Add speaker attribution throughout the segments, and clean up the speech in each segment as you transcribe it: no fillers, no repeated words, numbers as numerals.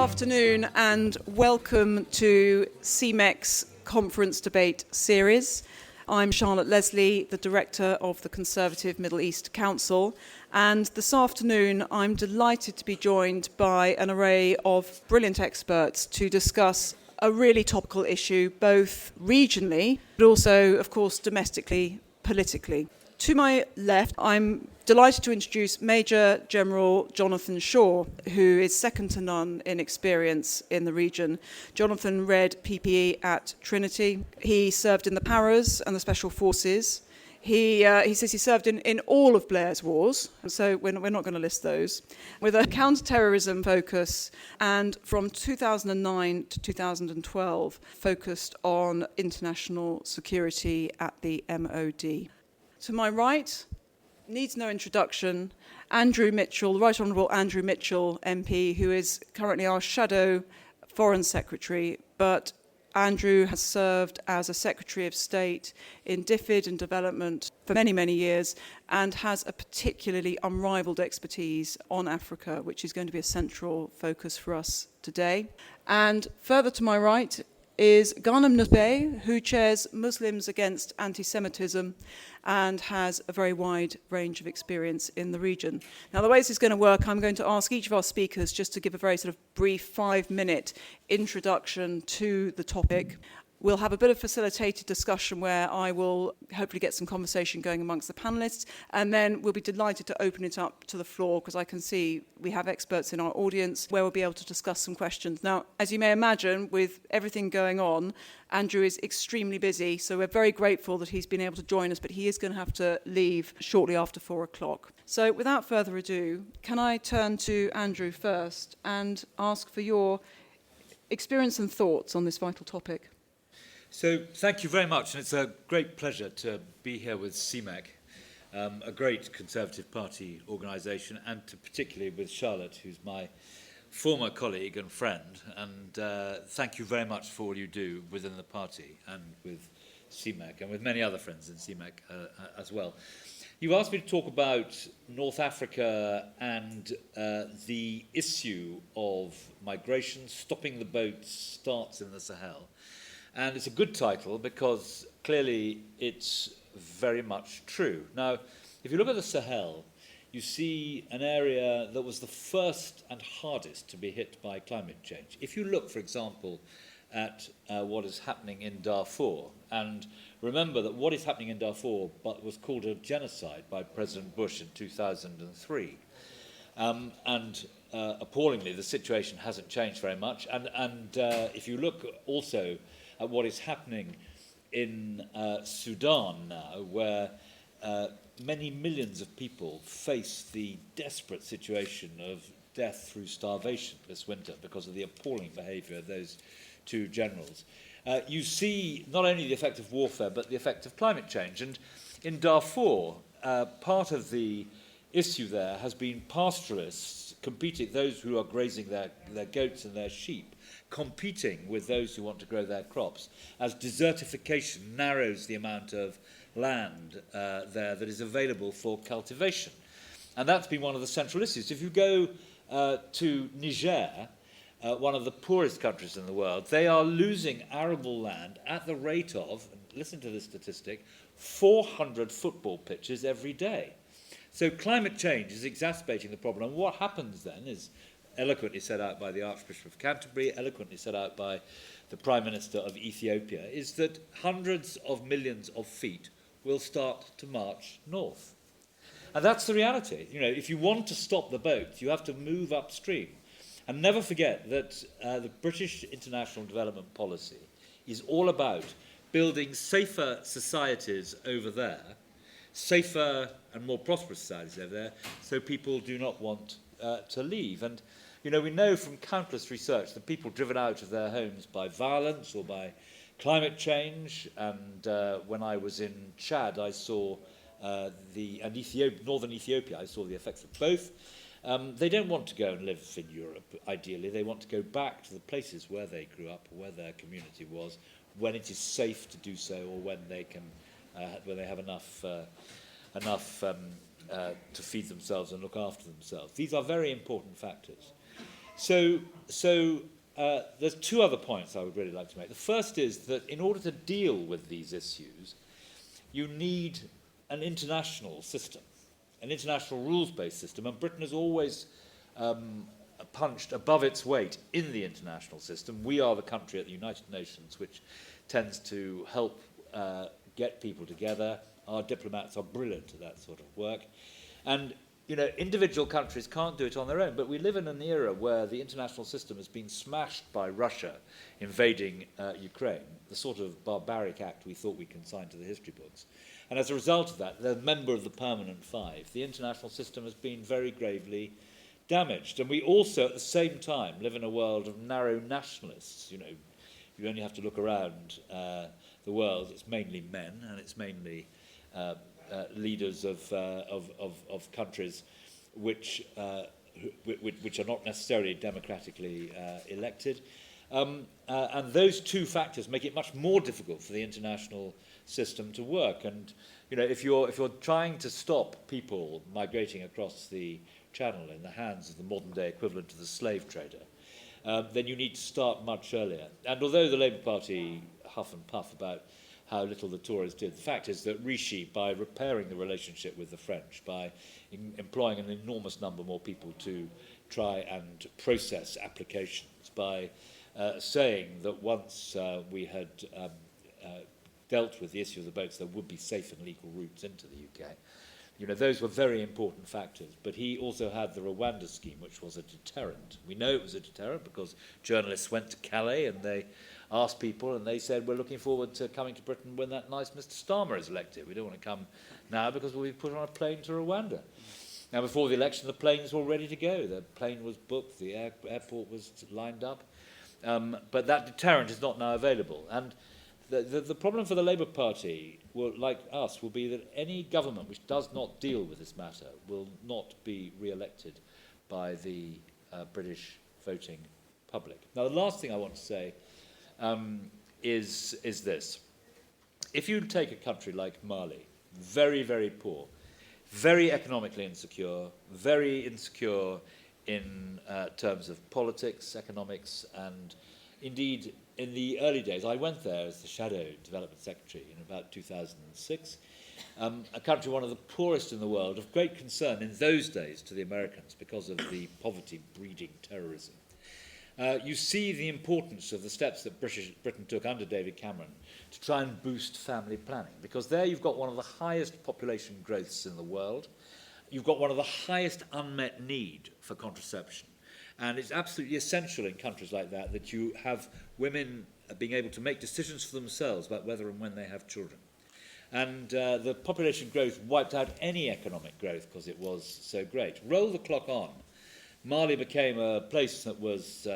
Speaker 1: afternoon and welcome to CMEC's conference debate series. I'm Charlotte Leslie, the Director of the Conservative Middle East Council, and this afternoon I'm delighted to be joined by an array of brilliant experts to discuss a really topical issue, both regionally, but also, of course, domestically, politically. To my left, I'm delighted to introduce Major General Jonathan Shaw, who is second to none in experience in the region. Jonathan read PPE at Trinity. He served in the Paras and the Special Forces. He says he served in all of Blair's wars, so we're not going to list those, with a counter-terrorism focus, and from 2009 to 2012 focused on international security at the MOD. To my right, needs no introduction, Andrew Mitchell, the Right Honourable Andrew Mitchell MP, who is currently our Shadow Foreign Secretary, but Andrew has served as a Secretary of State in DFID and development for many, many years and has a particularly unrivaled expertise on Africa, which is going to be a central focus for us today. And further to my right is Ghanem Nuseibeh, who chairs Muslims Against Antisemitism and has a very wide range of experience in the region. Now, the way this is going to work, I'm going to ask each of our speakers just to give a very sort of brief 5-minute introduction to the topic. We'll have a bit of facilitated discussion where I will hopefully get some conversation going amongst the panellists, and then we'll be delighted to open it up to the floor, because I can see we have experts in our audience where we'll be able to discuss some questions. Now, as you may imagine, with everything going on, Andrew is extremely busy, so we're very grateful that he's been able to join us, but he is going to have to leave shortly after 4 o'clock. So without further ado, can I turn to Andrew first and ask for your experience and thoughts on this vital topic?
Speaker 2: So thank you very much, and it's a great pleasure to be here with CMEC, a great Conservative Party organisation, and particularly with Charlotte, who's my former colleague and friend, and thank you very much for all you do within the party and with CMEC, and with many other friends in CMEC as well. You've asked me to talk about North Africa and the issue of migration. Stopping the boats starts in the Sahel. And it's a good title because clearly it's very much true. Now, if you look at the Sahel, you see an area that was the first and hardest to be hit by climate change. If you look, for example, at what is happening in Darfur, and remember that what is happening in Darfur was called a genocide by President Bush in 2003. Appallingly, the situation hasn't changed very much. And if you look also at what is happening in Sudan now, where many millions of people face the desperate situation of death through starvation this winter because of the appalling behaviour of those two generals. You see not only the effect of warfare, but the effect of climate change. And in Darfur, part of the issue there has been pastoralists competing, those who are grazing their goats and their sheep, competing with those who want to grow their crops, as desertification narrows the amount of land there that is available for cultivation. And that's been one of the central issues. If you go to Niger, one of the poorest countries in the world, they are losing arable land at the rate of, listen to this statistic, 400 football pitches every day. So climate change is exacerbating the problem. And what happens then is eloquently set out by the Archbishop of Canterbury, eloquently set out by the Prime Minister of Ethiopia, is that hundreds of millions of feet will start to march north. And that's the reality. You know, if you want to stop the boats, you have to move upstream. And never forget that the British international development policy is all about building safer societies over there, safer and more prosperous societies over there, so people do not want to leave. And you know, we know from countless research that people driven out of their homes by violence or by climate change, and when I was in Chad, I saw northern Ethiopia, I saw the effects of both. They don't want to go and live in Europe, ideally. They want to go back to the places where they grew up, where their community was, when it is safe to do so, or when they can, when they have enough to feed themselves and look after themselves. These are very important factors. There's two other points I would really like to make. The first is that in order to deal with these issues, you need an international system, an international rules-based system, and Britain has always punched above its weight in the international system. We are the country at the United Nations which tends to help get people together. Our diplomats are brilliant at that sort of work. And individual countries can't do it on their own, but we live in an era where the international system has been smashed by Russia invading Ukraine, the sort of barbaric act we thought we consigned to the history books. And as a result of that, the member of the Permanent Five, the international system has been very gravely damaged. And we also, at the same time, live in a world of narrow nationalists. You only have to look around the world. It's mainly men, and it's mainly leaders of countries which are not necessarily democratically elected. And those two factors make it much more difficult for the international system to work. And if you're trying to stop people migrating across the Channel in the hands of the modern-day equivalent of the slave trader, then you need to start much earlier. And although the Labour Party huff and puff about how little the Tories did, the fact is that Rishi, by repairing the relationship with the French, by employing an enormous number more people to try and process applications, by saying that once we had dealt with the issue of the boats, there would be safe and legal routes into the UK. Those were very important factors. But he also had the Rwanda scheme, which was a deterrent. We know it was a deterrent because journalists went to Calais and they asked people, and they said, we're looking forward to coming to Britain when that nice Mr. Starmer is elected. We don't want to come now because we'll be put on a plane to Rwanda. Now, before the election, the planes were all ready to go. The plane was booked, the airport was lined up. But that deterrent is not now available. And the problem for the Labour Party, like us, will be that any government which does not deal with this matter will not be re-elected by the British voting public. Now, the last thing I want to say is this. If you take a country like Mali, very, very poor, very economically insecure, very insecure in terms of politics, economics, and indeed, in the early days, I went there as the Shadow Development Secretary in about 2006, a country one of the poorest in the world, of great concern in those days to the Americans because of the poverty breeding terrorism. You see the importance of the steps that Britain took under David Cameron to try and boost family planning, because there you've got one of the highest population growths in the world. You've got one of the highest unmet need for contraception. And it's absolutely essential in countries like that that you have women being able to make decisions for themselves about whether and when they have children. And the population growth wiped out any economic growth because it was so great. Roll the clock on. Mali became a place that was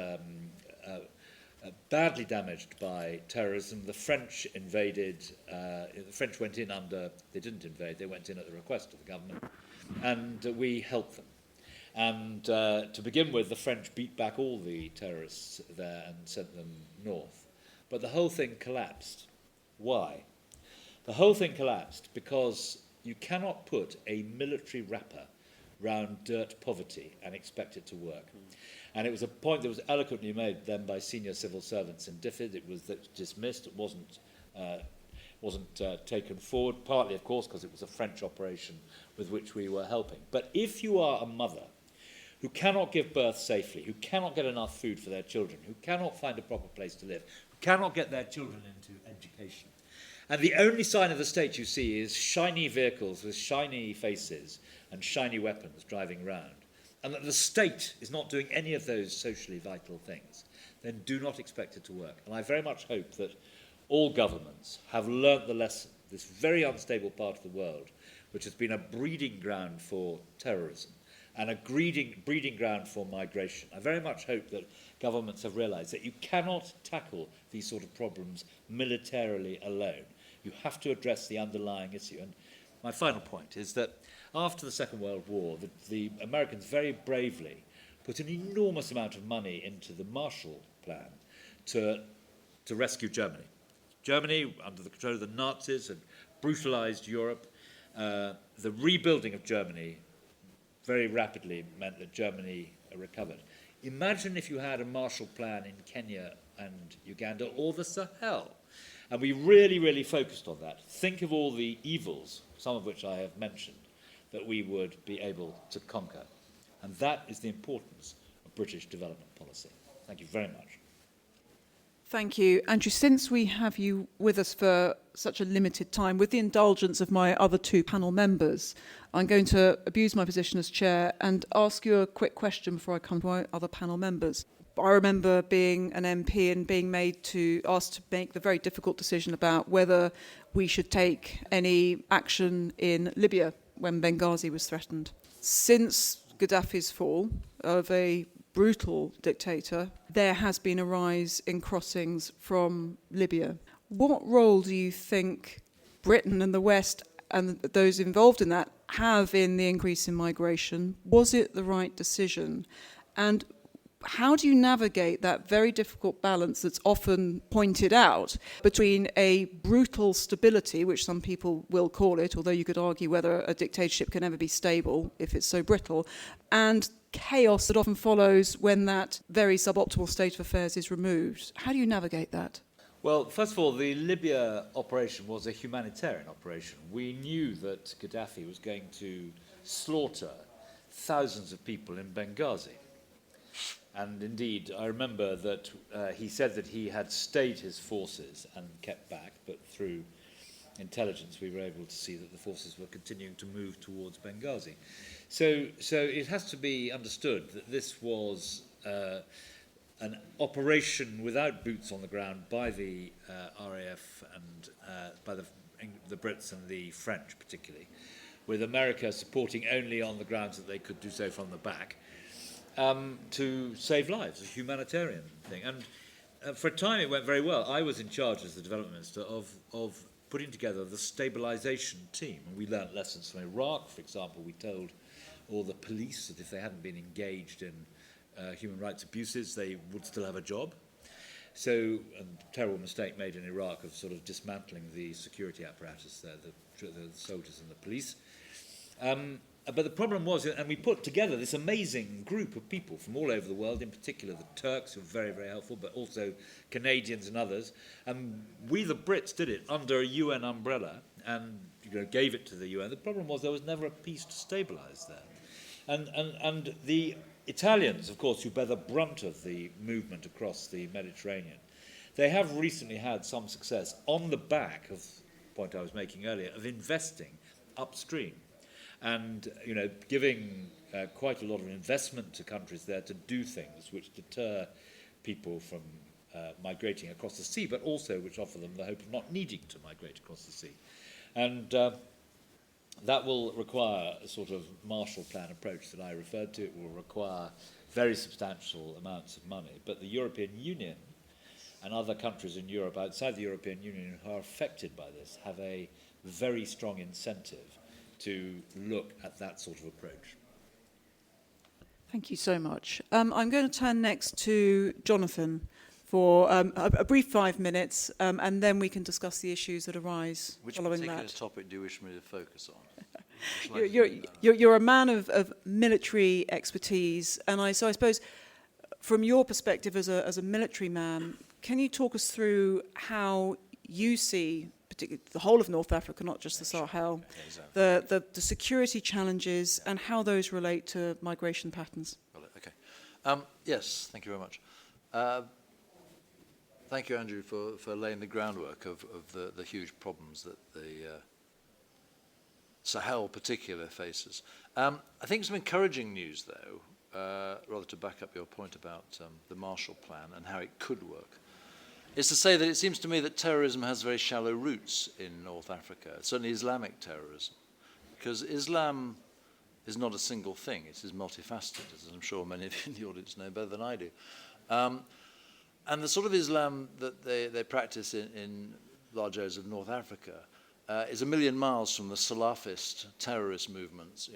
Speaker 2: badly damaged by terrorism. The French invaded. The French went in under... They didn't invade. They went in at the request of the government. And we helped them. And to begin with, the French beat back all the terrorists there and sent them north. But the whole thing collapsed. Why? The whole thing collapsed because you cannot put a military wrapper round dirt poverty and expect it to work. And it was a point that was eloquently made then by senior civil servants in DFID. It was dismissed. It wasn't taken forward, partly, of course, because it was a French operation with which we were helping. But if you are a mother who cannot give birth safely, who cannot get enough food for their children, who cannot find a proper place to live, who cannot get their children into education, and the only sign of the state you see is shiny vehicles with shiny faces and shiny weapons driving round, and that the state is not doing any of those socially vital things, then do not expect it to work. And I very much hope that all governments have learnt the lesson, this very unstable part of the world, which has been a breeding ground for terrorism and a breeding ground for migration. I very much hope that governments have realised that you cannot tackle these sort of problems militarily alone. You have to address the underlying issue. And my final point is that after the Second World War, the Americans very bravely put an enormous amount of money into the Marshall Plan to rescue Germany. Germany, under the control of the Nazis, had brutalised Europe. The rebuilding of Germany very rapidly meant that Germany recovered. Imagine if you had a Marshall Plan in Kenya and Uganda or the Sahel. And we really, really focused on that. Think of all the evils, some of which I have mentioned, that we would be able to conquer. And that is the importance of British development policy. Thank you very much.
Speaker 1: Thank you. Andrew, since we have you with us for such a limited time, with the indulgence of my other two panel members, I'm going to abuse my position as chair and ask you a quick question before I come to my other panel members. I remember being an MP and being asked to make the very difficult decision about whether we should take any action in Libya when Benghazi was threatened. Since Gaddafi's fall of a brutal dictator, there has been a rise in crossings from Libya. What role do you think Britain and the West and those involved in that have in the increase in migration? Was it the right decision? And how do you navigate that very difficult balance that's often pointed out between a brutal stability, which some people will call it, although you could argue whether a dictatorship can ever be stable if it's so brittle, and chaos that often follows when that very suboptimal state of affairs is removed? How do you navigate that?
Speaker 2: Well, first of all, the Libya operation was a humanitarian operation. We knew that Gaddafi was going to slaughter thousands of people in Benghazi. And indeed, I remember that he said that he had stayed his forces and kept back, but through intelligence we were able to see that the forces were continuing to move towards Benghazi. So it has to be understood that this was an operation without boots on the ground by the RAF and by the Brits and the French particularly, with America supporting only on the grounds that they could do so from the back. To save lives, a humanitarian thing. And for a time it went very well. I was in charge as the development minister of putting together the stabilisation team. And we learnt lessons from Iraq, for example. We told all the police that if they hadn't been engaged in human rights abuses, they would still have a job. So, a terrible mistake made in Iraq of sort of dismantling the security apparatus there, the soldiers and the police. But the problem was, and we put together this amazing group of people from all over the world, in particular the Turks, who were very, very helpful, but also Canadians and others. And we, the Brits, did it under a UN umbrella and gave it to the UN. The problem was there was never a peace to stabilise there. And the Italians, of course, who bear the brunt of the movement across the Mediterranean, they have recently had some success on the back of the point I was making earlier, of investing upstream. And giving quite a lot of investment to countries there to do things which deter people from migrating across the sea, but also which offer them the hope of not needing to migrate across the sea. And that will require a sort of Marshall Plan approach that I referred to. It will require very substantial amounts of money. But the European Union and other countries in Europe outside the European Union who are affected by this have a very strong incentive to look at that sort of approach.
Speaker 1: Thank you so much. I'm going to turn next to Jonathan for a brief 5 minutes, and then we can discuss the issues that arise following that.
Speaker 3: Which particular topic do you wish me to focus on?
Speaker 1: You're a man of military expertise, and so I suppose from your perspective as a military man, can you talk us through how you see particularly the whole of North Africa, not just the Sahel, the security challenges and how those relate to migration patterns?
Speaker 3: Okay. Yes, thank you very much. Thank you, Andrew, for laying the groundwork of the huge problems that the Sahel particularly faces. I think some encouraging news, though, rather to back up your point about the Marshall Plan and how it could work, is to say that it seems to me that terrorism has very shallow roots in North Africa, certainly Islamic terrorism, because Islam is not a single thing, it is multifaceted, as I'm sure many of you in the audience know better than I do. And the sort of Islam that they practice in large areas of North Africa is a million miles from the Salafist terrorist movements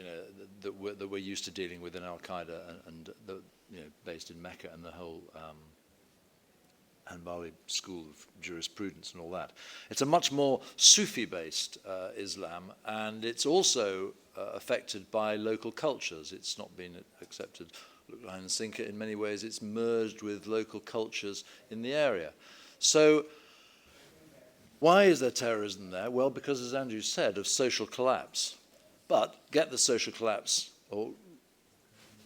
Speaker 3: that we're used to dealing with in Al-Qaeda and based in Mecca and the whole Hanbali school of jurisprudence and all that. It's a much more Sufi-based Islam, and it's also affected by local cultures. It's not been accepted hook, line and sinker. In many ways, it's merged with local cultures in the area. So why is there terrorism there? Well, because, as Andrew said, of social collapse. But get the social collapse, or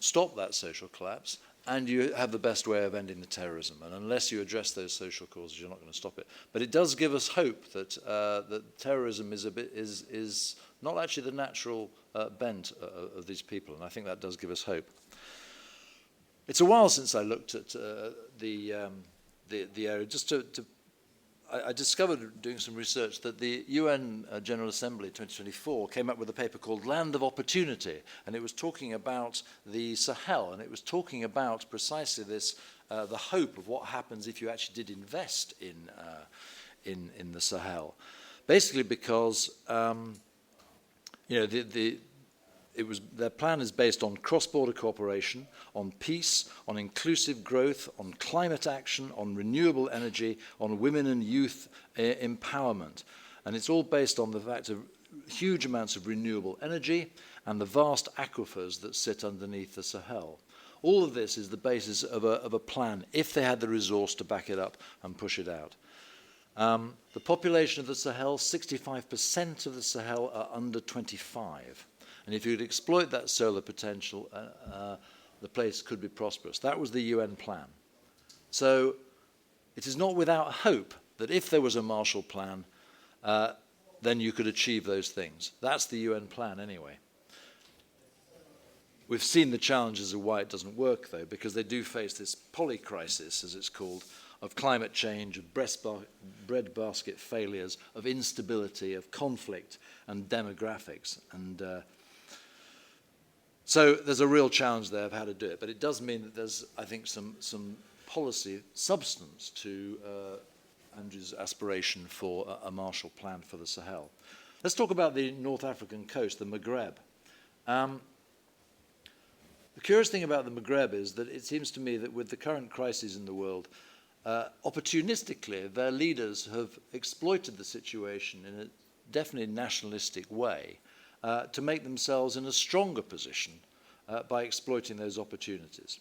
Speaker 3: stop that social collapse, and you have the best way of ending the terrorism. And unless you address those social causes, you're not going to stop it. But it does give us hope that that terrorism is not actually the natural bent of these people, and I think that does give us hope. It's a while since I looked at the area. I discovered doing some research that the UN General Assembly 2024 came up with a paper called Land of Opportunity, and it was talking about the Sahel, and it was talking about precisely this, the hope of what happens if you actually did invest in the Sahel. Basically because, their plan is based on cross-border cooperation, on peace, on inclusive growth, on climate action, on renewable energy, on women and youth empowerment. And it's all based on the fact of huge amounts of renewable energy and the vast aquifers that sit underneath the Sahel. All of this is the basis of a plan, if they had the resource to back it up and push it out. The population of the Sahel, 65% of the Sahel are under 25. And if you could exploit that solar potential, the place could be prosperous. That was the UN plan. So it is not without hope that if there was a Marshall Plan, then you could achieve those things. That's the UN plan anyway. We've seen the challenges of why it doesn't work, though, because they do face this polycrisis, as it's called, of climate change, of breadbasket failures, of instability, of conflict and demographics. And so there's a real challenge there of how to do it. But it does mean that there's, I think, some policy substance to Andrew's aspiration for a Marshall Plan for the Sahel. Let's talk about the North African coast, the Maghreb. The curious thing about the Maghreb is that it seems to me that with the current crises in the world, opportunistically, their leaders have exploited the situation in a definitely nationalistic way to make themselves in a stronger position by exploiting those opportunities.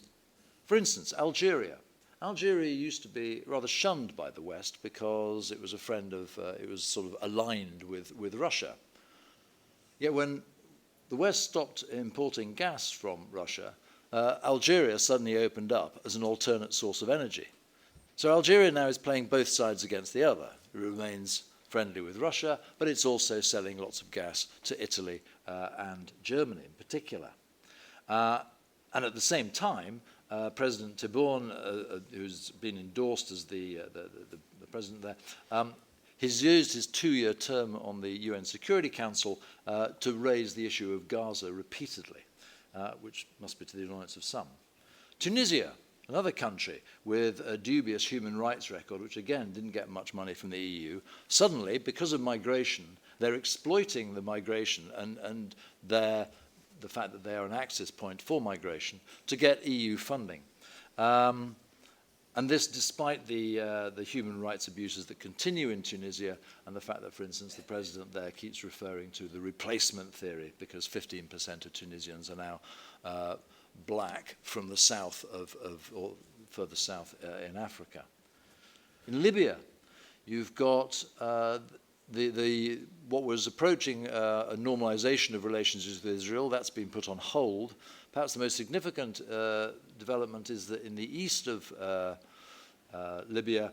Speaker 3: For instance, Algeria. Algeria used to be rather shunned by the West because it was a friend of, it was sort of aligned with Russia. Yet when the West stopped importing gas from Russia, Algeria suddenly opened up as an alternate source of energy. So Algeria now is playing both sides against the other. It remains friendly with Russia, but it's also selling lots of gas to Italy and Germany in particular. And at the same time, President Tebboune, who's been endorsed as the president there, he's used his 2-year term on the UN Security Council to raise the issue of Gaza repeatedly, which must be to the annoyance of some. Tunisia, another country with a dubious human rights record, which again didn't get much money from the EU, suddenly, because of migration, they're exploiting the migration and the fact that they are an access point for migration to get EU funding. And this despite the human rights abuses that continue in Tunisia and the fact that, for instance, the president there keeps referring to the replacement theory because 15% of Tunisians are now black from the south or further south in Africa. In Libya, you've got what was approaching a normalization of relations with Israel. That's been put on hold. Perhaps the most significant development is that in the east of Libya,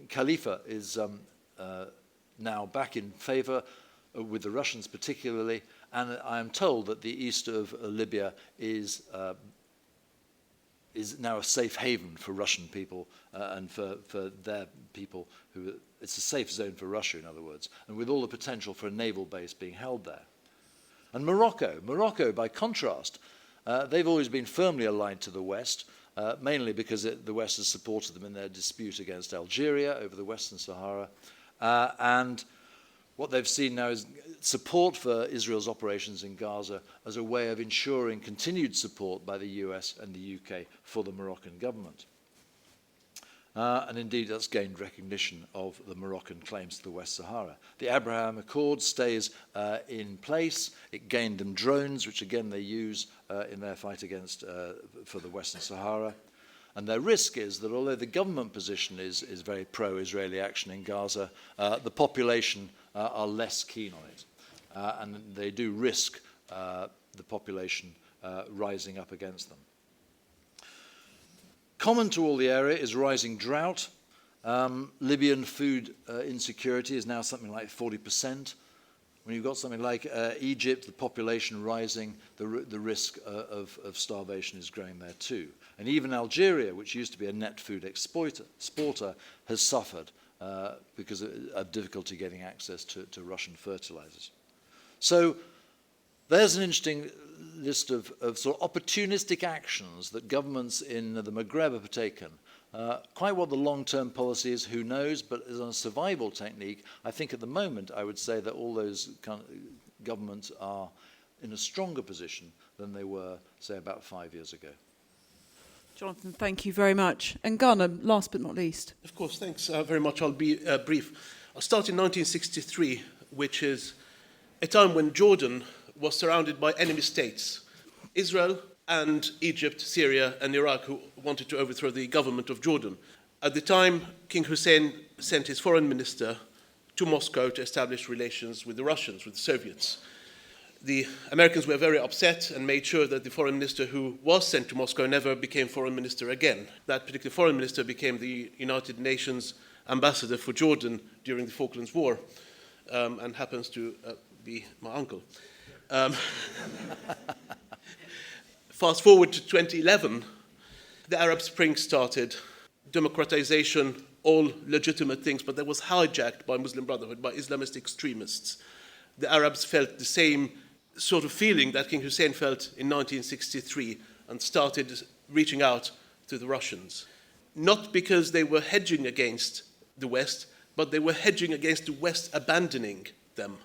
Speaker 3: Khalifa is now back in favor with the Russians particularly, and I am told that the east of Libya is now a safe haven for Russian people and for their people. It's a safe zone for Russia, in other words, and with all the potential for a naval base being held there. And Morocco, by contrast, they've always been firmly aligned to the West, mainly because the West has supported them in their dispute against Algeria over the Western Sahara. And what they've seen now is support for Israel's operations in Gaza as a way of ensuring continued support by the US and the UK for the Moroccan government. and indeed that's gained recognition of the Moroccan claims to the West Sahara. The Abraham Accord stays in place. It gained them drones, which again they use in their fight against for the Western Sahara. And their risk is that although the government position is very pro-Israeli action in Gaza, the population are less keen on it. And they do risk the population rising up against them. Common to all the area is rising drought. Libyan food insecurity is now something like 40%. When you've got something like Egypt, the population rising, the risk of starvation is growing there too. And even Algeria, which used to be a net food exporter, has suffered because of difficulty getting access to Russian fertilizers. So there's an interesting list of sort of opportunistic actions that governments in the Maghreb have taken. Quite what the long-term policy is, who knows, but as a survival technique, I think at the moment I would say that all those kind of governments are in a stronger position than they were, say, about 5 years ago.
Speaker 1: Jonathan, thank you very much. And Ghanem, last but not least.
Speaker 4: Of course, thanks very much. I'll be brief. I'll start in 1963, which is a time when Jordan was surrounded by enemy states, Israel and Egypt, Syria and Iraq, who wanted to overthrow the government of Jordan. At the time, King Hussein sent his foreign minister to Moscow to establish relations with the Russians, with the Soviets. The Americans were very upset and made sure that the foreign minister who was sent to Moscow never became foreign minister again. That particular foreign minister became the United Nations ambassador for Jordan during the Falklands War, and happens to be my uncle. Fast forward to 2011, the Arab Spring started, democratization, all legitimate things, but that was hijacked by Muslim Brotherhood, by Islamist extremists. The Arabs felt the same sort of feeling that King Hussein felt in 1963 and started reaching out to the Russians. Not because they were hedging against the West, but they were hedging against the West abandoning them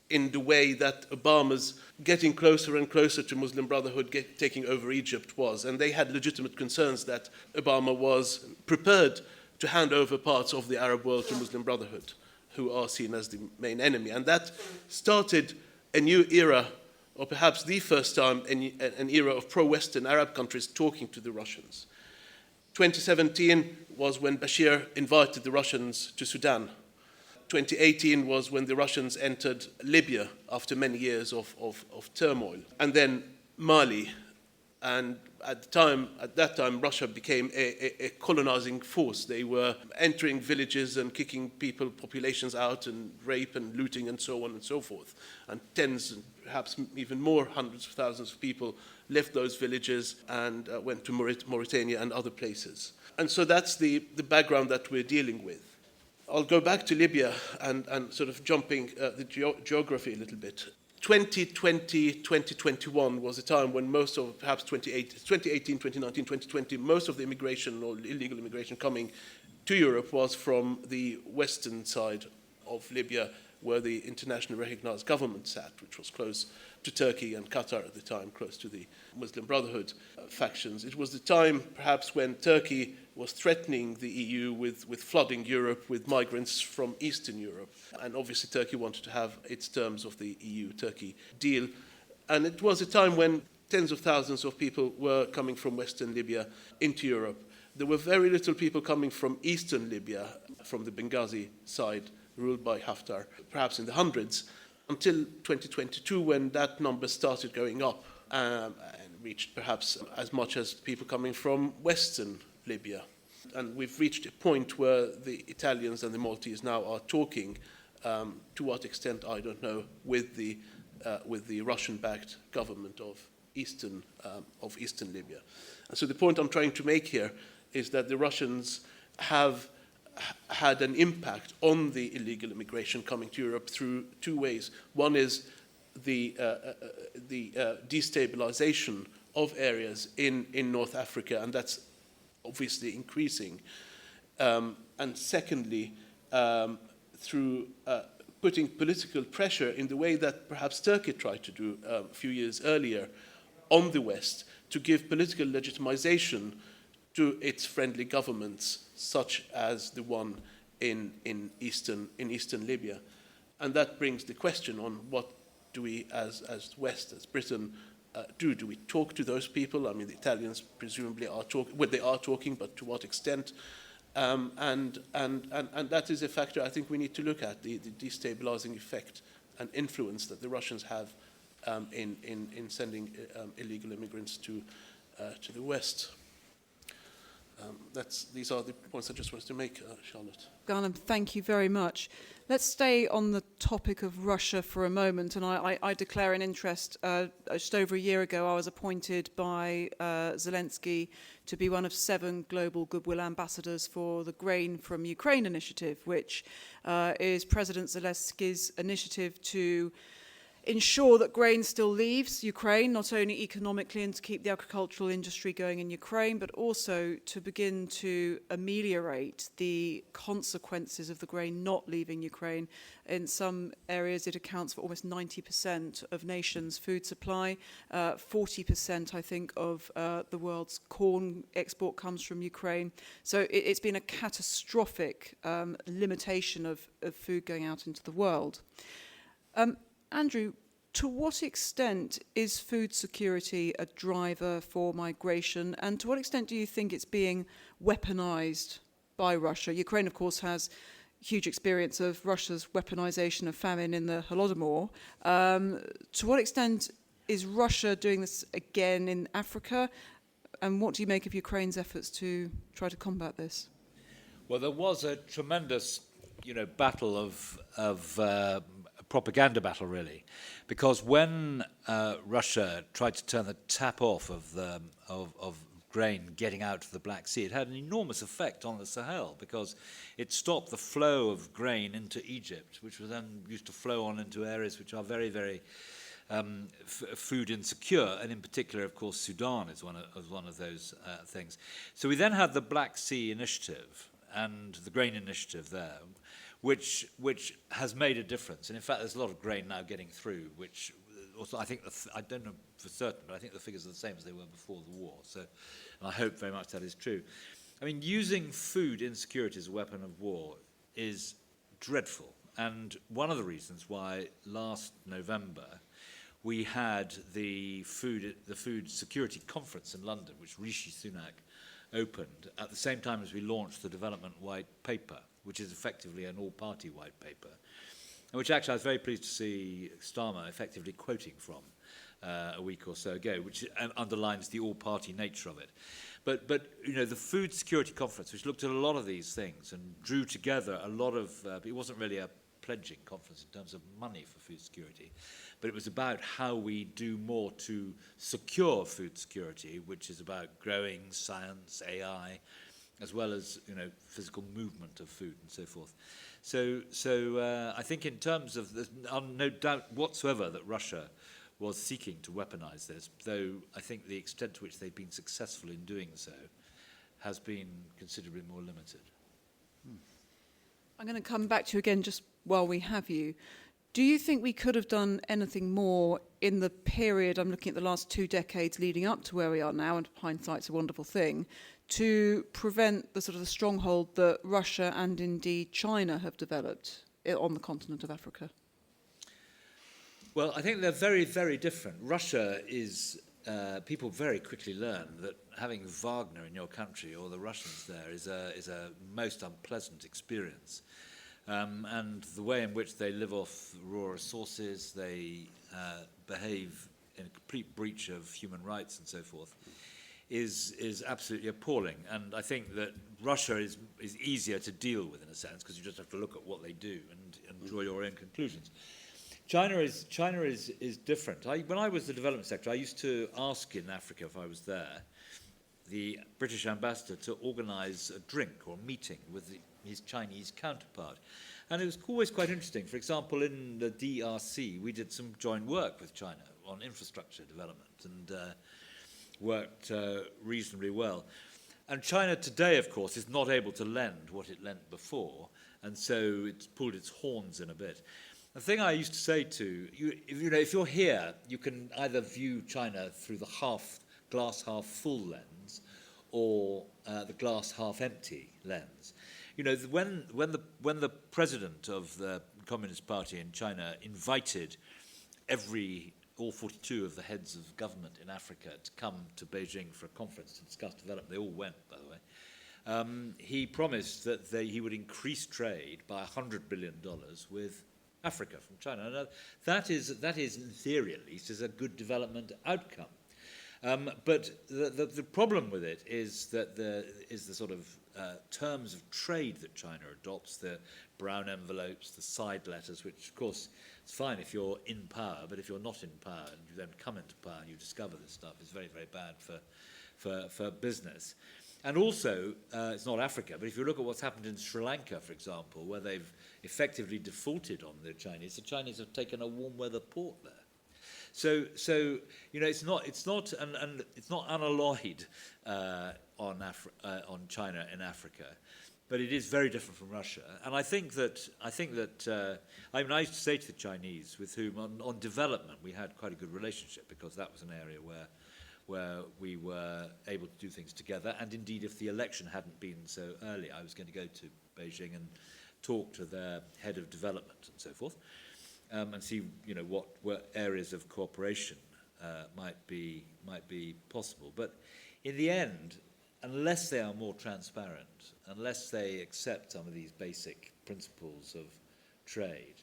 Speaker 4: in the way that Obama's getting closer and closer to Muslim Brotherhood taking over Egypt was. And they had legitimate concerns that Obama was prepared to hand over parts of the Arab world to Muslim Brotherhood, who are seen as the main enemy. And that started a new era, or perhaps the first time, an era of pro-Western Arab countries talking to the Russians. 2017 was when Bashir invited the Russians to Sudan. 2018 was when the Russians entered Libya after many years of turmoil. And then Mali. And at that time, Russia became a colonizing force. They were entering villages and kicking populations out, and rape and looting and so on and so forth. And tens and perhaps even more, hundreds of thousands of people left those villages and went to Mauritania and other places. And so that's the background that we're dealing with. I'll go back to Libya and sort of jumping the geography a little bit. 2020, 2021 was a time when most of, perhaps 2018, 2019, 2020, most of the immigration or illegal immigration coming to Europe was from the western side of Libya, where the internationally recognized government sat, which was close to Turkey and Qatar at the time, close to the Muslim Brotherhood factions. It was the time, perhaps, when Turkey was threatening the EU with flooding Europe with migrants from Eastern Europe. And obviously Turkey wanted to have its terms of the EU-Turkey deal. And it was a time when tens of thousands of people were coming from Western Libya into Europe. There were very little people coming from Eastern Libya, from the Benghazi side, ruled by Haftar, perhaps in the hundreds, until 2022, when that number started going up and reached perhaps as much as people coming from Western Libya. And we've reached a point where the Italians and the Maltese now are talking, to what extent, I don't know, with the Russian-backed government of Eastern Libya. And so the point I'm trying to make here is that the Russians have had an impact on the illegal immigration coming to Europe through two ways. One is the destabilization of areas in North Africa, and that's obviously increasing. And secondly, through putting political pressure in the way that perhaps Turkey tried to do a few years earlier on the West, to give political legitimization to its friendly governments, such as the one in eastern Libya. And that brings the question on what do we, as West, as Britain, do? Do we talk to those people? I mean, the Italians presumably are talking, well, they are talking, but to what extent? And that is a factor I think we need to look at, the destabilizing effect and influence that the Russians have in sending illegal immigrants to the West. These are the points I just wanted to make, Charlotte.
Speaker 1: Ghanem, thank you very much. Let's stay on the topic of Russia for a moment, and I declare an interest. Just over a year ago, I was appointed by Zelensky to be one of 7 global goodwill ambassadors for the Grain from Ukraine initiative, which is President Zelensky's initiative to ensure that grain still leaves Ukraine, not only economically and to keep the agricultural industry going in Ukraine, but also to begin to ameliorate the consequences of the grain not leaving Ukraine. In some areas, it accounts for almost 90% of nations' food supply. 40%, I think, of the world's corn export comes from Ukraine. So it's been a catastrophic limitation of food going out into the world. Andrew, to what extent is food security a driver for migration, and to what extent do you think it's being weaponized by Russia? Ukraine, of course, has huge experience of Russia's weaponization of famine in the Holodomor. To what extent is Russia doing this again in Africa, and what do you make of Ukraine's efforts to try to combat this?
Speaker 2: Well, there was a tremendous, battle of propaganda battle, really, because when Russia tried to turn the tap off of grain getting out to the Black Sea, it had an enormous effect on the Sahel, because it stopped the flow of grain into Egypt, which was then used to flow on into areas which are very, very food insecure, and in particular, of course, Sudan is one of those things. So we then had the Black Sea Initiative and the Grain Initiative there, which has made a difference. And in fact, there's a lot of grain now getting through, which also I think, I don't know for certain, but I think the figures are the same as they were before the war. So and I hope very much that is true. I mean, using food insecurity as a weapon of war is dreadful. And one of the reasons why last November we had the Food Security Conference in London, which Rishi Sunak opened at the same time as we launched the Development White Paper, which is effectively an all-party white paper, and which actually I was very pleased to see Starmer effectively quoting from a week or so ago, which underlines the all-party nature of it. But the Food Security Conference, which looked at a lot of these things and drew together a lot of, it wasn't really a pledging conference in terms of money for food security, but it was about how we do more to secure food security, which is about growing science, AI, as well as physical movement of food and so forth. So I think in terms of there's no doubt whatsoever that Russia was seeking to weaponize this, though I think the extent to which they've been successful in doing so has been considerably more limited.
Speaker 1: I'm going to come back to you again just while we have you. Do you think we could have done anything more in the period, I'm looking at the last 2 decades leading up to where we are now, and hindsight's a wonderful thing, to prevent the sort of the stronghold that Russia and indeed China have developed on the continent of Africa?
Speaker 2: Well, I think they're very, very different. Russia is, people very quickly learn that having Wagner in your country or the Russians there is a most unpleasant experience. And the way in which they live off raw resources, they behave in a complete breach of human rights and so forth, is absolutely appalling. And I think that Russia is easier to deal with in a sense, because you just have to look at what they do and draw your own conclusions. China is different. When I was the development secretary, I used to ask in Africa, if I was there, the British ambassador to organize a drink or a meeting with his Chinese counterpart. And it was always quite interesting. For example, in the DRC, we did some joint work with China on infrastructure development and worked reasonably well. And China today, of course, is not able to lend what it lent before, and so it's pulled its horns in a bit. The thing I used to say to you, if you're here, you can either view China through the glass half full lens, or the glass half empty lens. You know, when the president of the Communist Party in China invited all 42 of the heads of government in Africa to come to Beijing for a conference to discuss development, they all went, by the way, he promised that he would increase trade by $100 billion with Africa from China. Now, that is, in theory at least, is a good development outcome. But the problem with it is that the sort of terms of trade that China adopts, the brown envelopes, the side letters, which of course is fine if you're in power, but if you're not in power and you then come into power and you discover this stuff, it's very, very bad for business. And also, it's not Africa, but if you look at what's happened in Sri Lanka, for example, where they've effectively defaulted on the Chinese have taken a warm weather port there. So you know, it's not unalloyed on China in Africa, but it is very different from Russia. And I think that I used to say to the Chinese, with whom on development we had quite a good relationship, because that was an area where we were able to do things together. And indeed, if the election hadn't been so early, I was going to go to Beijing and talk to their head of development and so forth. And see, you know, what areas of cooperation might be possible. But in the end, unless they are more transparent, unless they accept some of these basic principles of trade,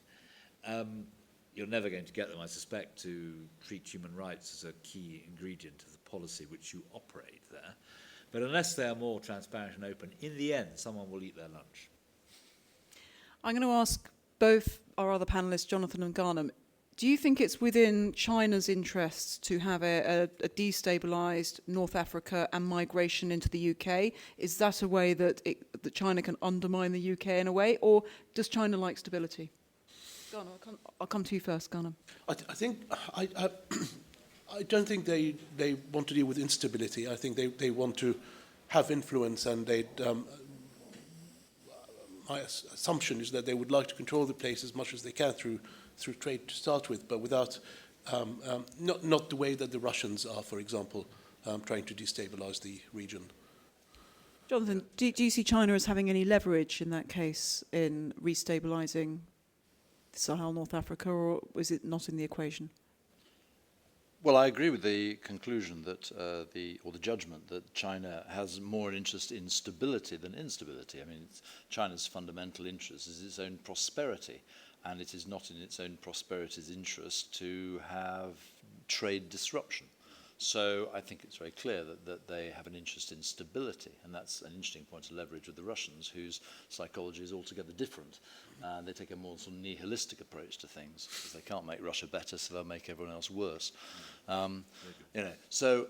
Speaker 2: you're never going to get them, I suspect, to treat human rights as a key ingredient of the policy which you operate there. But unless they are more transparent and open, in the end, someone will eat their lunch.
Speaker 1: I'm going to ask both our other panellists, Jonathan and Ghanem, do you think it's within China's interests to have a destabilised North Africa and migration into the UK? Is that a way that China can undermine the UK in a way, or does China like stability? Ghanem, I'll come to you first, Ghanem.
Speaker 4: I don't think they want to deal with instability. I think they want to have influence, and my assumption is that they would like to control the place as much as they can through trade to start with, but without not the way that the Russians are, for example, trying to destabilize the region.
Speaker 1: Jonathan, do you see China as having any leverage in that case in restabilizing Sahel, North Africa, or is it not in the equation?
Speaker 3: Well, I agree with the conclusion that the judgment that China has more interest in stability than instability. I mean, China's fundamental interest is its own prosperity, and it is not in its own prosperity's interest to have trade disruption. So I think it's very clear that they have an interest in stability, and that's an interesting point of leverage with the Russians, whose psychology is altogether different. And they take a more sort of nihilistic approach to things, because they can't make Russia better, so they'll make everyone else worse. You know, so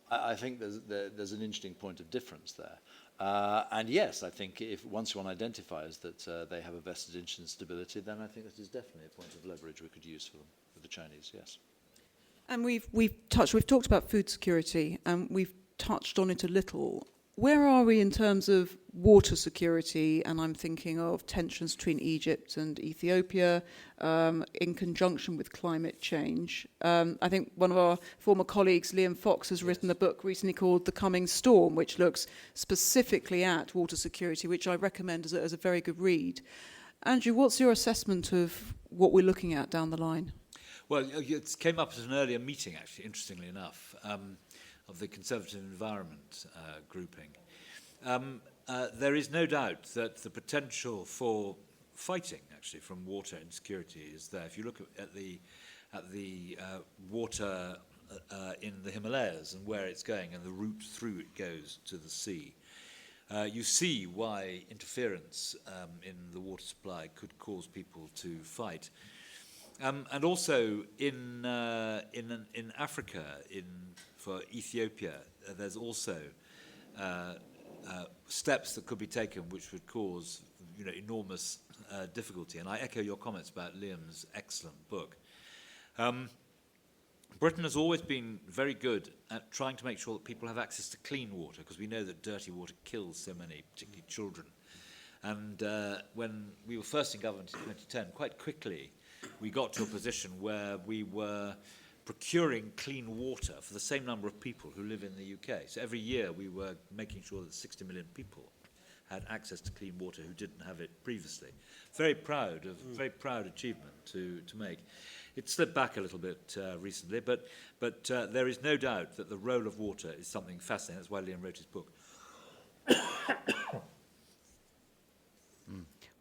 Speaker 3: I think there's an interesting point of difference there. And yes, I think if once one identifies that they have a vested interest in stability, then I think that is definitely a point of leverage we could use for them, for the Chinese, yes.
Speaker 1: And we've talked about food security, and we've touched on it a little. Where are we in terms of water security? And I'm thinking of tensions between Egypt and Ethiopia in conjunction with climate change. I think one of our former colleagues, Liam Fox, has written a book recently called The Coming Storm, which looks specifically at water security, which I recommend as a very good read. Andrew, what's your assessment of what we're looking at down the line?
Speaker 2: Well, it came up at an earlier meeting, actually, interestingly enough, of the Conservative Environment grouping. There is no doubt that the potential for fighting, actually, from water insecurity is there. If you look at the water in the Himalayas and where it's going and the route through it goes to the sea, you see why interference in the water supply could cause people to fight. And also in Africa, for Ethiopia, there's also steps that could be taken which would cause, you know, enormous difficulty. And I echo your comments about Liam's excellent book. Britain has always been very good at trying to make sure that people have access to clean water, because we know that dirty water kills so many, particularly children. And when we were first in government in 2010, quite quickly, we got to a position where we were procuring clean water for the same number of people who live in the UK. So every year we were making sure that 60 million people had access to clean water who didn't have it previously. Very proud achievement to make. It slipped back a little bit recently, but there is no doubt that the role of water is something fascinating. That's why Liam wrote his book.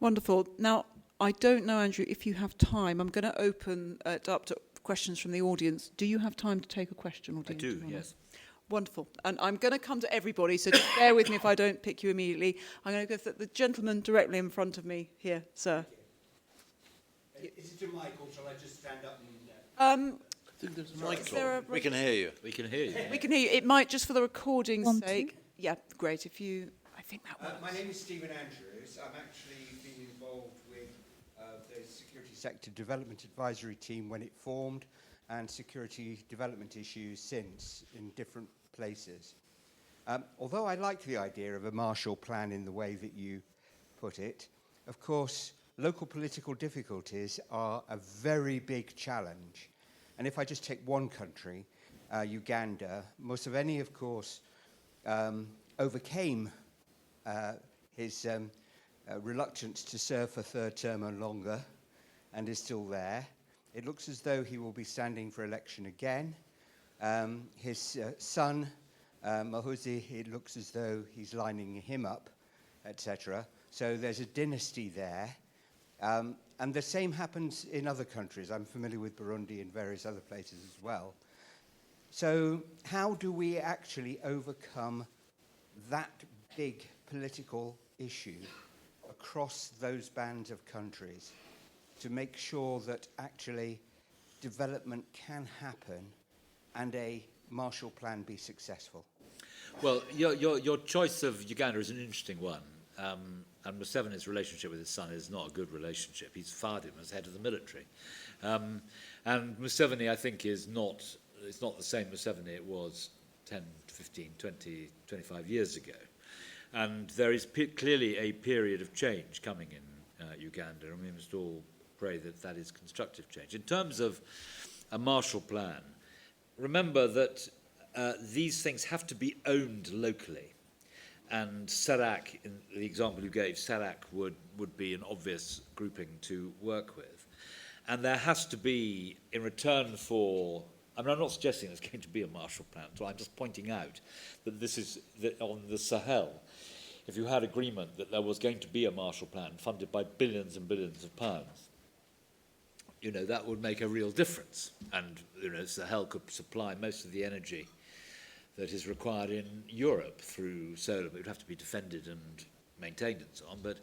Speaker 1: Wonderful. Now, I don't know, Andrew, if you have time. I'm going to open it up to questions from the audience. Do you have time to take a question? Or
Speaker 2: I do, yes.
Speaker 1: Wonderful. And I'm going to come to everybody, so just bear with me if I don't pick you immediately. I'm going to go for the gentleman directly in front of me here, sir.
Speaker 5: Is it a mic, or shall I just stand up
Speaker 4: I think there's a mic.
Speaker 3: We can hear you.
Speaker 2: We can hear you.
Speaker 1: We can hear you. It might, just for the recording's sake. Yeah, great. If you, I think that works.
Speaker 5: My name is Stephen Andrews. I'm actually been involved with the Security Sector Development Advisory Team when it formed, and security development issues since in different places. Although I like the idea of a Marshall Plan in the way that you put it, of course, local political difficulties are a very big challenge. And if I just take one country, Uganda, Museveni, of course, overcame his reluctance to serve for third term and longer, and is still there. It looks as though he will be standing for election again. His son, Mahuzi, it looks as though he's lining him up, etc. So there's a dynasty there. And the same happens in other countries. I'm familiar with Burundi and various other places as well. So how do we actually overcome that big political issue across those bands of countries to make sure that actually development can happen and a Marshall Plan be successful?
Speaker 2: Well, your choice of Uganda is an interesting one. And Museveni's relationship with his son is not a good relationship. He's fired him as head of the military. And Museveni, I think, it's not the same Museveni it was 10, 15, 20, 25 years ago. And there is clearly a period of change coming in Uganda, and we must all pray that that is constructive change. In terms of a Marshall Plan, remember that these things have to be owned locally. And SADC, in the example you gave, SADC would be an obvious grouping to work with. And there has to be, in return for, I mean, I'm not suggesting there's going to be a Marshall Plan, so I'm just pointing out that this is, that on the Sahel, if you had agreement that there was going to be a Marshall Plan funded by billions and billions of pounds, you know, that would make a real difference. And, you know, Sahel could supply most of the energy that is required in Europe through solar, but it would have to be defended and maintained and so on. But,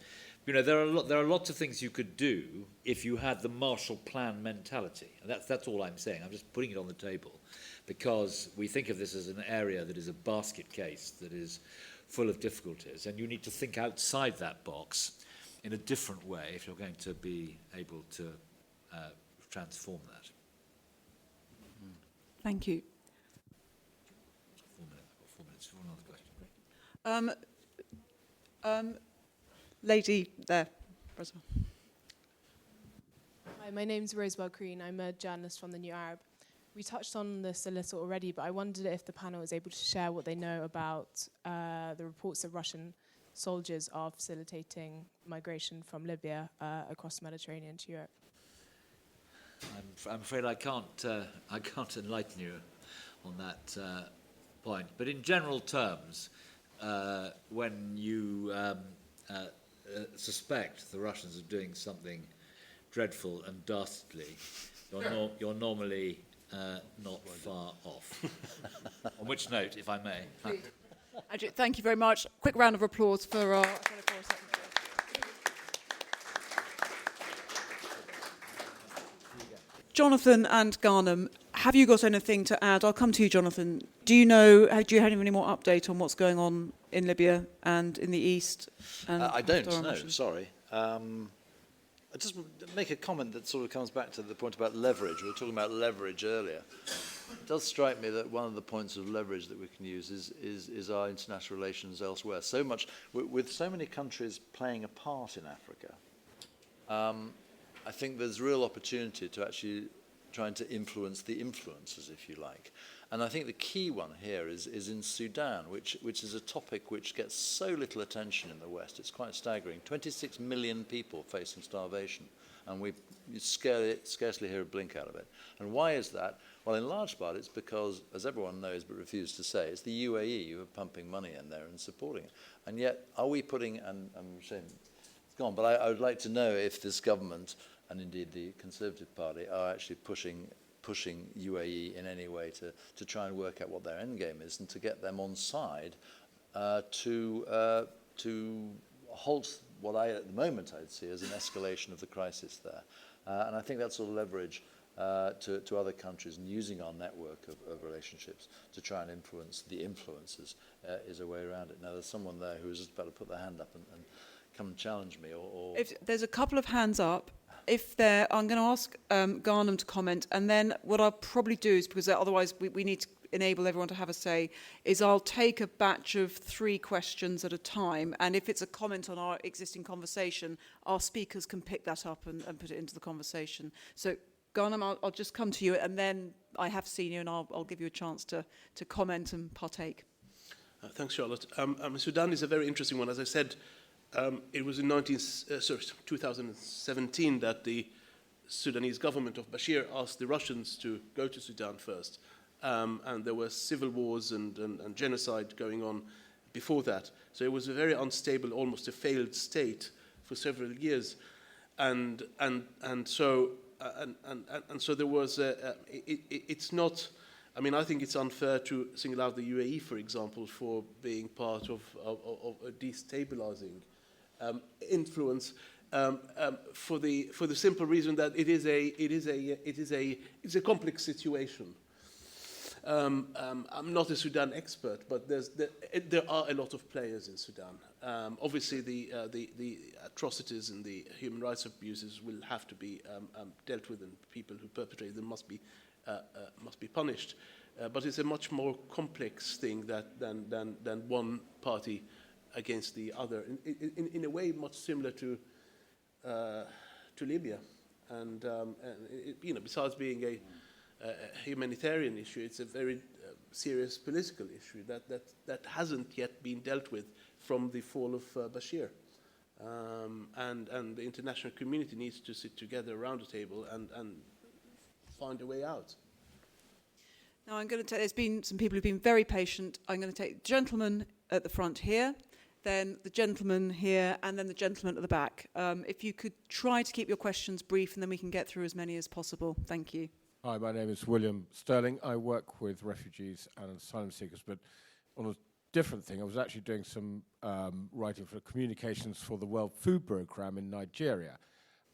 Speaker 2: you know, there are lots of things you could do if you had the Marshall Plan mentality. And that's all I'm saying. I'm just putting it on the table because we think of this as an area that is a basket case, that is full of difficulties, and you need to think outside that box in a different way if you're going to be able to transform that.
Speaker 1: Thank you.
Speaker 2: 4 minutes for another question.
Speaker 1: Lady there.
Speaker 6: Hi, my name's Rosewell Crean. I'm a journalist from the New Arab. We touched on this a little already, but I wondered if the panel was able to share what they know about the reports that Russian soldiers are facilitating migration from Libya across the Mediterranean to Europe.
Speaker 2: I'm afraid I can't enlighten you on that point. But in general terms, when you suspect the Russians are doing something dreadful and dastardly, you're normally not far off. On which note, if I may.
Speaker 1: Andrew, thank you very much. Quick round of applause for our fellow Forest Secretary. Jonathan and Ghanem, have you got anything to add? I'll come to you, Jonathan. Do you have any more update on what's going on in Libya and in the East? And
Speaker 3: I don't, no, sorry. I just make a comment that sort of comes back to the point about leverage. We were talking about leverage earlier. It does strike me that one of the points of leverage that we can use is our international relations elsewhere. So much, with so many countries playing a part in Africa, I think there's real opportunity to actually trying to influence the influencers, if you like. And I think the key one here is in Sudan, which is a topic which gets so little attention in the West. It's quite staggering. 26 million people facing starvation, and you scarcely hear a blink out of it. And why is that? Well, in large part, it's because, as everyone knows but refuses to say, it's the UAE who are pumping money in there and supporting it. And yet, are we putting, and I'm ashamed it's gone, but I would like to know if this government, and indeed the Conservative Party, are actually pushing UAE in any way to try and work out what their end game is and to get them on side to halt what at the moment I'd see as an escalation of the crisis there. And I think that sort of leverage to other countries and using our network of relationships to try and influence the influencers is a way around it. Now, there's someone there who is just about to put their hand up and come and challenge me. Or
Speaker 1: If there's a couple of hands up. I'm going to ask Ghanem to comment, and then what I'll probably do is, because otherwise we need to enable everyone to have a say, is I'll take a batch of 3 questions at a time, and if it's a comment on our existing conversation, our speakers can pick that up and put it into the conversation. So, Ghanem, I'll just come to you, and then I have seen you, and I'll give you a chance to comment and partake.
Speaker 4: Thanks, Charlotte. Sudan is a very interesting one. As I said, it was in 2017 that the Sudanese government of Bashir asked the Russians to go to Sudan first. And there were civil wars and genocide going on before that. So it was a very unstable, almost a failed state for several years. And so there was it's not. I mean, I think it's unfair to single out the UAE, for example, for being part of a destabilizing influence, for the simple reason that it is a complex situation. I'm not a Sudan expert, but there are a lot of players in Sudan. Obviously, the atrocities and the human rights abuses will have to be dealt with, and people who perpetrate them must be punished. But it's a much more complex thing than one party against the other. In a way, much similar to Libya, and besides being a humanitarian issue, it's a very serious political issue that hasn't yet been dealt with from the fall of Bashir. And the international community needs to sit together around the table and find a way out.
Speaker 1: Now, there's been some people who've been very patient. I'm going to take the gentleman at the front here, then the gentleman here, and then the gentleman at the back. If you could try to keep your questions brief, and then we can get through as many as possible. Thank you.
Speaker 7: Hi, my name is William Sterling. I work with refugees and asylum seekers, but on a different thing. I was actually doing some writing for communications for the World Food Programme in Nigeria,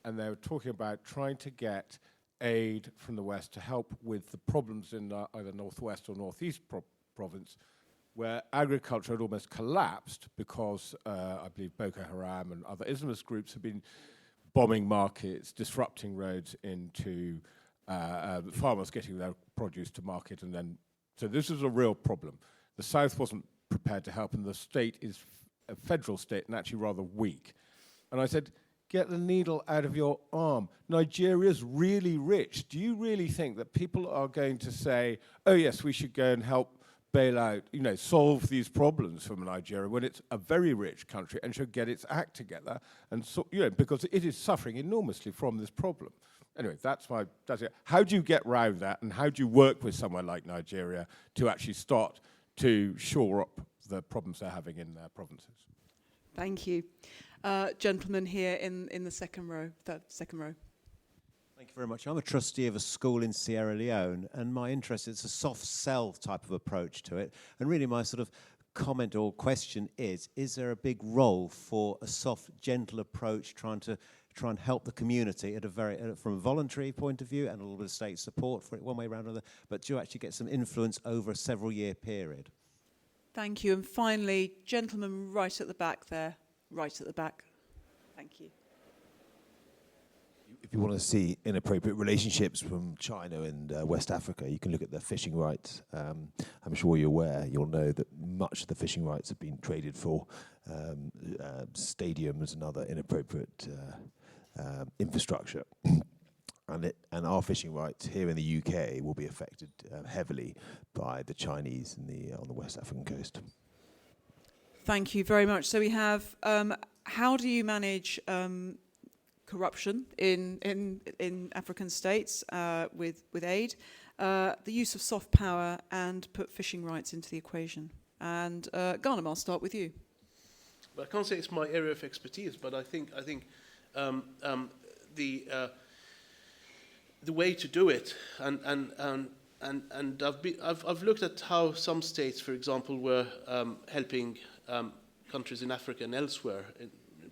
Speaker 7: and they were talking about trying to get aid from the West to help with the problems in either Northwest or Northeast province, where agriculture had almost collapsed because I believe Boko Haram and other Islamist groups have been bombing markets, disrupting roads into farmers getting their produce to market, and then so this is a real problem. The South wasn't prepared to help, and the state is a federal state and actually rather weak. And I said, get the needle out of your arm. Nigeria's really rich. Do you really think that people are going to say, oh yes, we should go and help bail out, solve these problems from Nigeria when it's a very rich country and should get its act together, and so, because it is suffering enormously from this problem. Anyway, that's it. How do you get round that, and how do you work with somewhere like Nigeria to actually start to shore up the problems they're having in their provinces?
Speaker 1: Thank you. Gentleman here in the second row.
Speaker 8: Thank you very much. I'm a trustee of a school in Sierra Leone, and my interest is a soft sell type of approach to it. And really my sort of comment or question is there a big role for a soft, gentle approach trying and help the community at from a voluntary point of view and a little bit of state support for it one way around or another, but to actually get some influence over a several-year period?
Speaker 1: Thank you. And finally, gentleman right at the back there. Right at the back. Thank you.
Speaker 9: If you want to see inappropriate relationships from China and West Africa, you can look at the fishing rights. I'm sure you'll know that much of the fishing rights have been traded for stadiums and other inappropriate infrastructure. and our fishing rights here in the UK will be affected heavily by the Chinese on the West African coast.
Speaker 1: Thank you very much. So we have, how do you manage corruption in African states with aid, the use of soft power, and put fishing rights into the equation? And Ghanem, I'll start with you.
Speaker 4: Well, I can't say it's my area of expertise, but I think the way to do it, and I've looked at how some states, for example, were helping countries in Africa and elsewhere,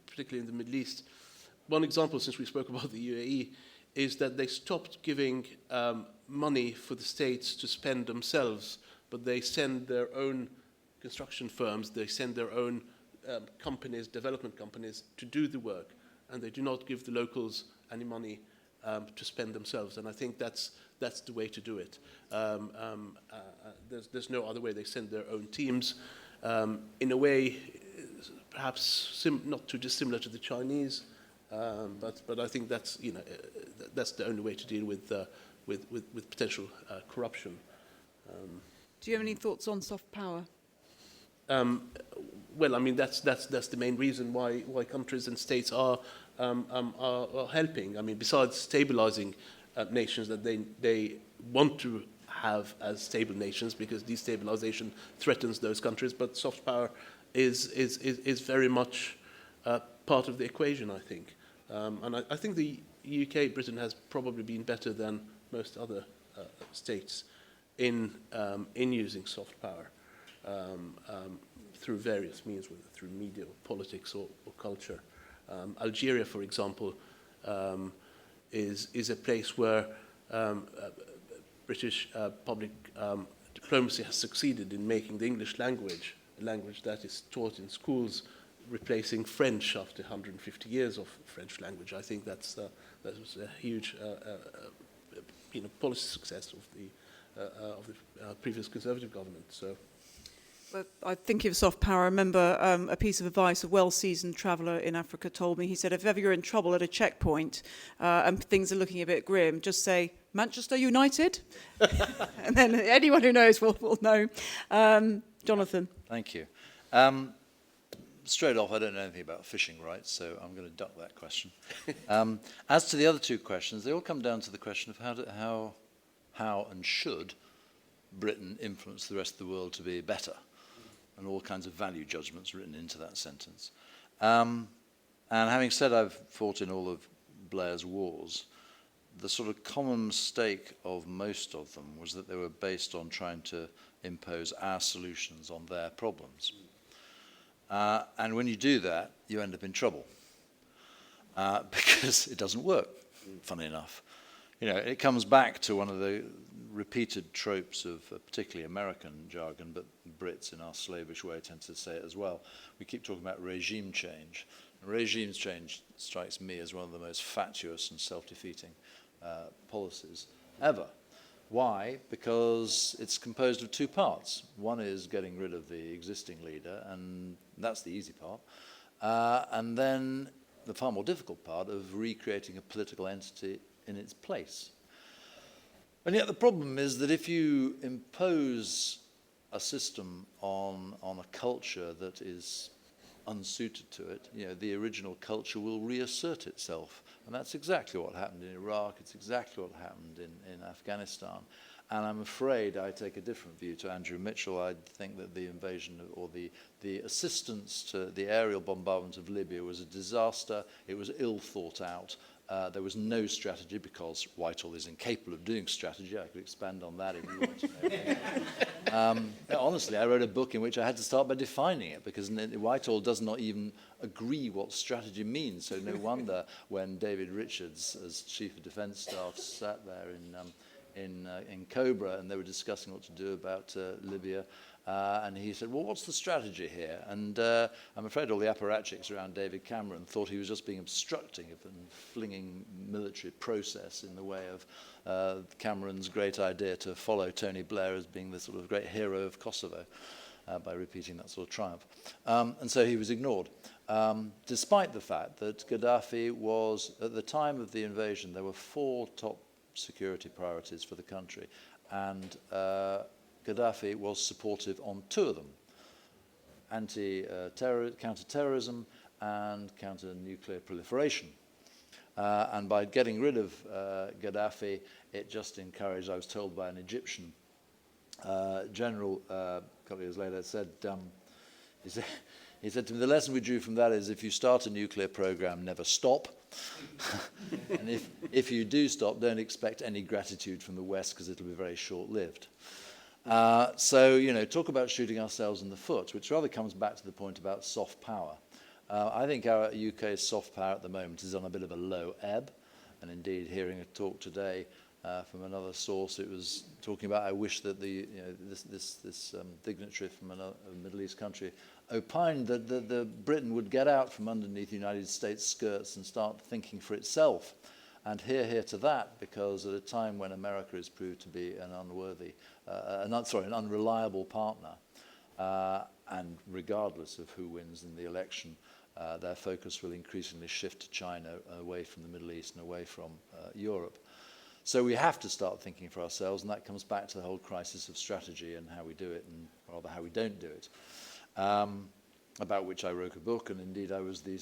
Speaker 4: particularly in the Middle East. One example, since we spoke about the UAE, is that they stopped giving money for the states to spend themselves, but they send their own construction firms, they send their own companies, development companies, to do the work, and they do not give the locals any money to spend themselves. And I think that's the way to do it. There's no other way. They send their own teams. In a way, perhaps not too dissimilar to the Chinese, but I think that's that's the only way to deal with potential corruption.
Speaker 1: Do you have any thoughts on soft power?
Speaker 4: Well, I mean that's the main reason why countries and states are helping. I mean, besides stabilizing nations that they want to have as stable nations, because destabilization threatens those countries, but soft power is very much part of the equation, I think. And I think the UK, Britain, has probably been better than most other states in using soft power through various means, whether through media or politics or culture. Algeria, for example, is a place where British public diplomacy has succeeded in making the English language a language that is taught in schools, replacing French after 150 years of French language. I think that was a huge policy success of the previous Conservative government. So.
Speaker 1: Well, I think of soft power. I remember a piece of advice a well-seasoned traveller in Africa told me. He said, if ever you're in trouble at a checkpoint and things are looking a bit grim, just say, Manchester United. And then anyone who knows will know. Jonathan.
Speaker 3: Thank you. Straight off, I don't know anything about fishing rights, so I'm going to duck that question. As to the other two questions, they all come down to the question of how and should Britain influence the rest of the world to be better, and all kinds of value judgments written into that sentence. And having said I've fought in all of Blair's wars, the sort of common mistake of most of them was that they were based on trying to impose our solutions on their problems. And when you do that, you end up in trouble because it doesn't work, funny enough. It comes back to one of the repeated tropes of particularly American jargon, but Brits in our slavish way tend to say it as well. We keep talking about regime change. And regime change strikes me as one of the most fatuous and self-defeating policies ever. Why? Because it's composed of two parts. One is getting rid of the existing leader, and that's the easy part. And then the far more difficult part of recreating a political entity in its place. And yet the problem is that if you impose a system on a culture that is unsuited to it, the original culture will reassert itself. And that's exactly what happened in Iraq. It's exactly what happened in Afghanistan. And I'm afraid I take a different view to Andrew Mitchell. I think that the invasion or the assistance to the aerial bombardment of Libya was a disaster. It was ill thought out. There was no strategy because Whitehall is incapable of doing strategy. I could expand on that if you want to know. Honestly, I wrote a book in which I had to start by defining it because Whitehall does not even agree what strategy means. So no wonder when David Richards, as Chief of Defence Staff, sat there in Cobra and they were discussing what to do about Libya. And he said, well, what's the strategy here? And I'm afraid all the apparatchiks around David Cameron thought he was just being obstructing and flinging military process in the way of Cameron's great idea to follow Tony Blair as being the sort of great hero of Kosovo by repeating that sort of triumph. And so he was ignored. despite the fact that Gaddafi was, at the time of the invasion, there were 4 top security priorities for the country, and Gaddafi was supportive on 2 of them, counter-terrorism and counter-nuclear proliferation. And by getting rid of Gaddafi, it just encouraged, I was told by an Egyptian general a couple of years later, he said to me, the lesson we drew from that is if you start a nuclear program, never stop. And if you do stop, don't expect any gratitude from the West because it'll be very short-lived. So, you know, talk about shooting ourselves in the foot, which rather comes back to the point about soft power. I think our UK's soft power at the moment is on a bit of a low ebb. And indeed, hearing a talk today from another source, it was talking about, I wish that this dignitary from a Middle East country opined that the Britain would get out from underneath the United States skirts and start thinking for itself. And hear to that, because at a time when America is proved to be an unreliable partner, and regardless of who wins in the election, their focus will increasingly shift to China, away from the Middle East and away from Europe. So we have to start thinking for ourselves, and that comes back to the whole crisis of strategy and how we do it, and rather how we don't do it. About which I wrote a book, and indeed I was the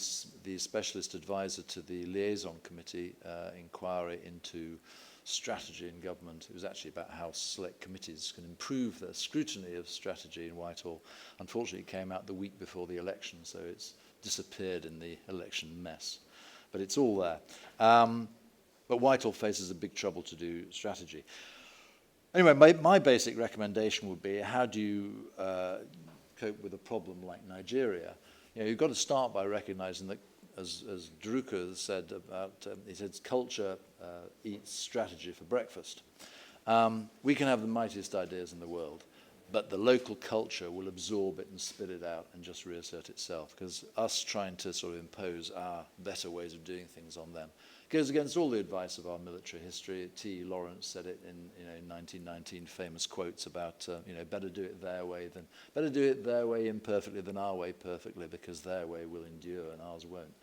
Speaker 3: specialist advisor to the liaison committee inquiry into strategy in government. It was actually about how select committees can improve their scrutiny of strategy in Whitehall. Unfortunately, it came out the week before the election, so it's disappeared in the election mess. But it's all there. But Whitehall faces a big trouble to do strategy. Anyway, my basic recommendation would be, how do you cope with a problem like Nigeria? You know, you've got to start by recognizing that, as Drucker said about, he said, culture eats strategy for breakfast. We can have the mightiest ideas in the world, but the local culture will absorb it and spit it out and just reassert itself, because us trying to sort of impose our better ways of doing things on them goes against all the advice of our military history. T. Lawrence said it in 1919, famous quotes about better do it their way imperfectly than our way perfectly, because their way will endure and ours won't.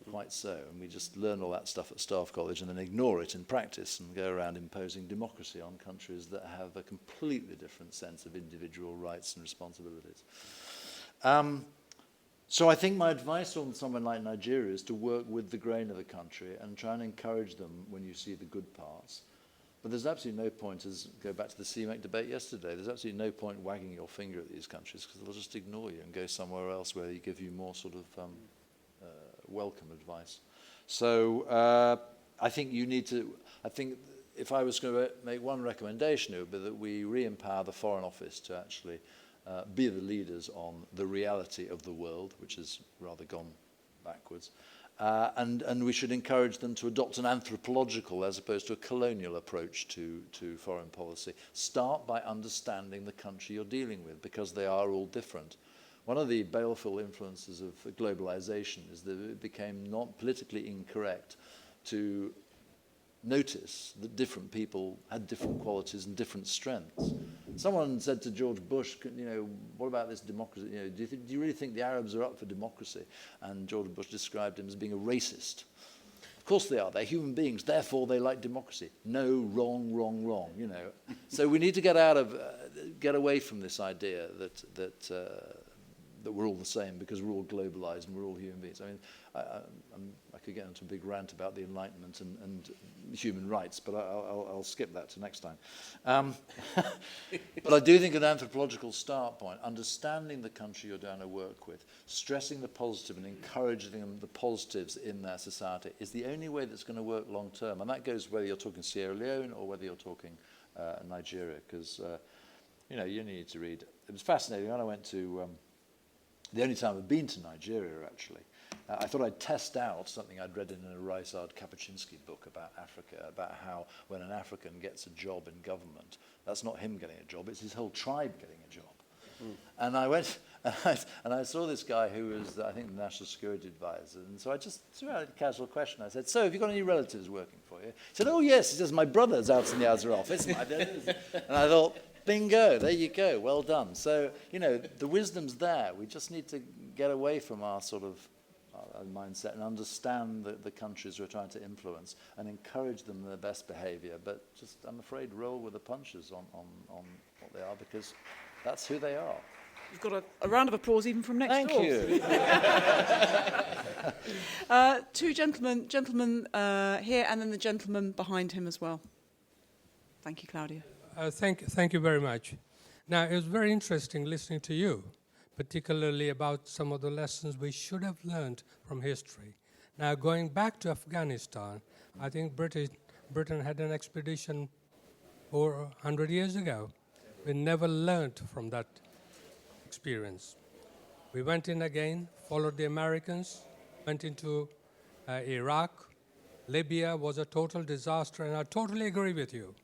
Speaker 3: Quite so. And we just learn all that stuff at Staff College and then ignore it in practice and go around imposing democracy on countries that have a completely different sense of individual rights and responsibilities. So I think my advice on someone like Nigeria is to work with the grain of the country and try and encourage them when you see the good parts. But there's absolutely no point, go back to the CMEC debate yesterday, there's absolutely no point wagging your finger at these countries, because they'll just ignore you and go somewhere else where they give you more sort of welcome advice. So I think if I was going to make one recommendation, it would be that we re-empower the Foreign Office to actually be the leaders on the reality of the world, which has rather gone backwards. And we should encourage them to adopt an anthropological as opposed to a colonial approach to foreign policy. Start by understanding the country you're dealing with, because they are all different. One of the baleful influences of globalization is that it became not politically incorrect to notice that different people had different qualities and different strengths. Someone said to George Bush, what about this democracy? Do you really think the Arabs are up for democracy? And George Bush described him as being a racist. Of course they are. They're human beings. Therefore, they like democracy. No, wrong. So we need to get away from this idea that we're all the same because we're all globalized and we're all human beings. I mean, I could get into a big rant about the Enlightenment and human rights, but I'll skip that to next time. But I do think an anthropological start point, understanding the country you're down to work with, stressing the positive and encouraging them the positives in their society is the only way that's going to work long term. And that goes whether you're talking Sierra Leone or whether you're talking Nigeria, because you need to read. It was fascinating when I went to. The only time I've been to Nigeria, actually, I thought I'd test out something I'd read in a Rysard Kapuscinski book about Africa, about how when an African gets a job in government, that's not him getting a job, it's his whole tribe getting a job. And I went, and I saw this guy wwho was, I think, the National Security Advisor, and so I just threw out a casual question. I said, so have you got any relatives working for you? He said, oh yes, he says, my brother's out in the outer office. And I thought, bingo, there you go, well done. So, the wisdom's there. We just need to get away from our sort of mindset and understand the countries we're trying to influence and encourage them in their best behavior, but just, I'm afraid, roll with the punches on what they are, because that's who they are.
Speaker 1: You've got a round of applause even from next door.
Speaker 3: Thank you.
Speaker 1: Two gentlemen here, and then the gentleman behind him as well. Thank you, Claudia.
Speaker 10: Thank you very much. Now, it was very interesting listening to you, particularly about some of the lessons we should have learned from history. Now, going back to Afghanistan, I think Britain had an expedition over 100 years ago. We never learned from that experience. We went in again, followed the Americans, went into Iraq. Libya was a total disaster, and I totally agree with you.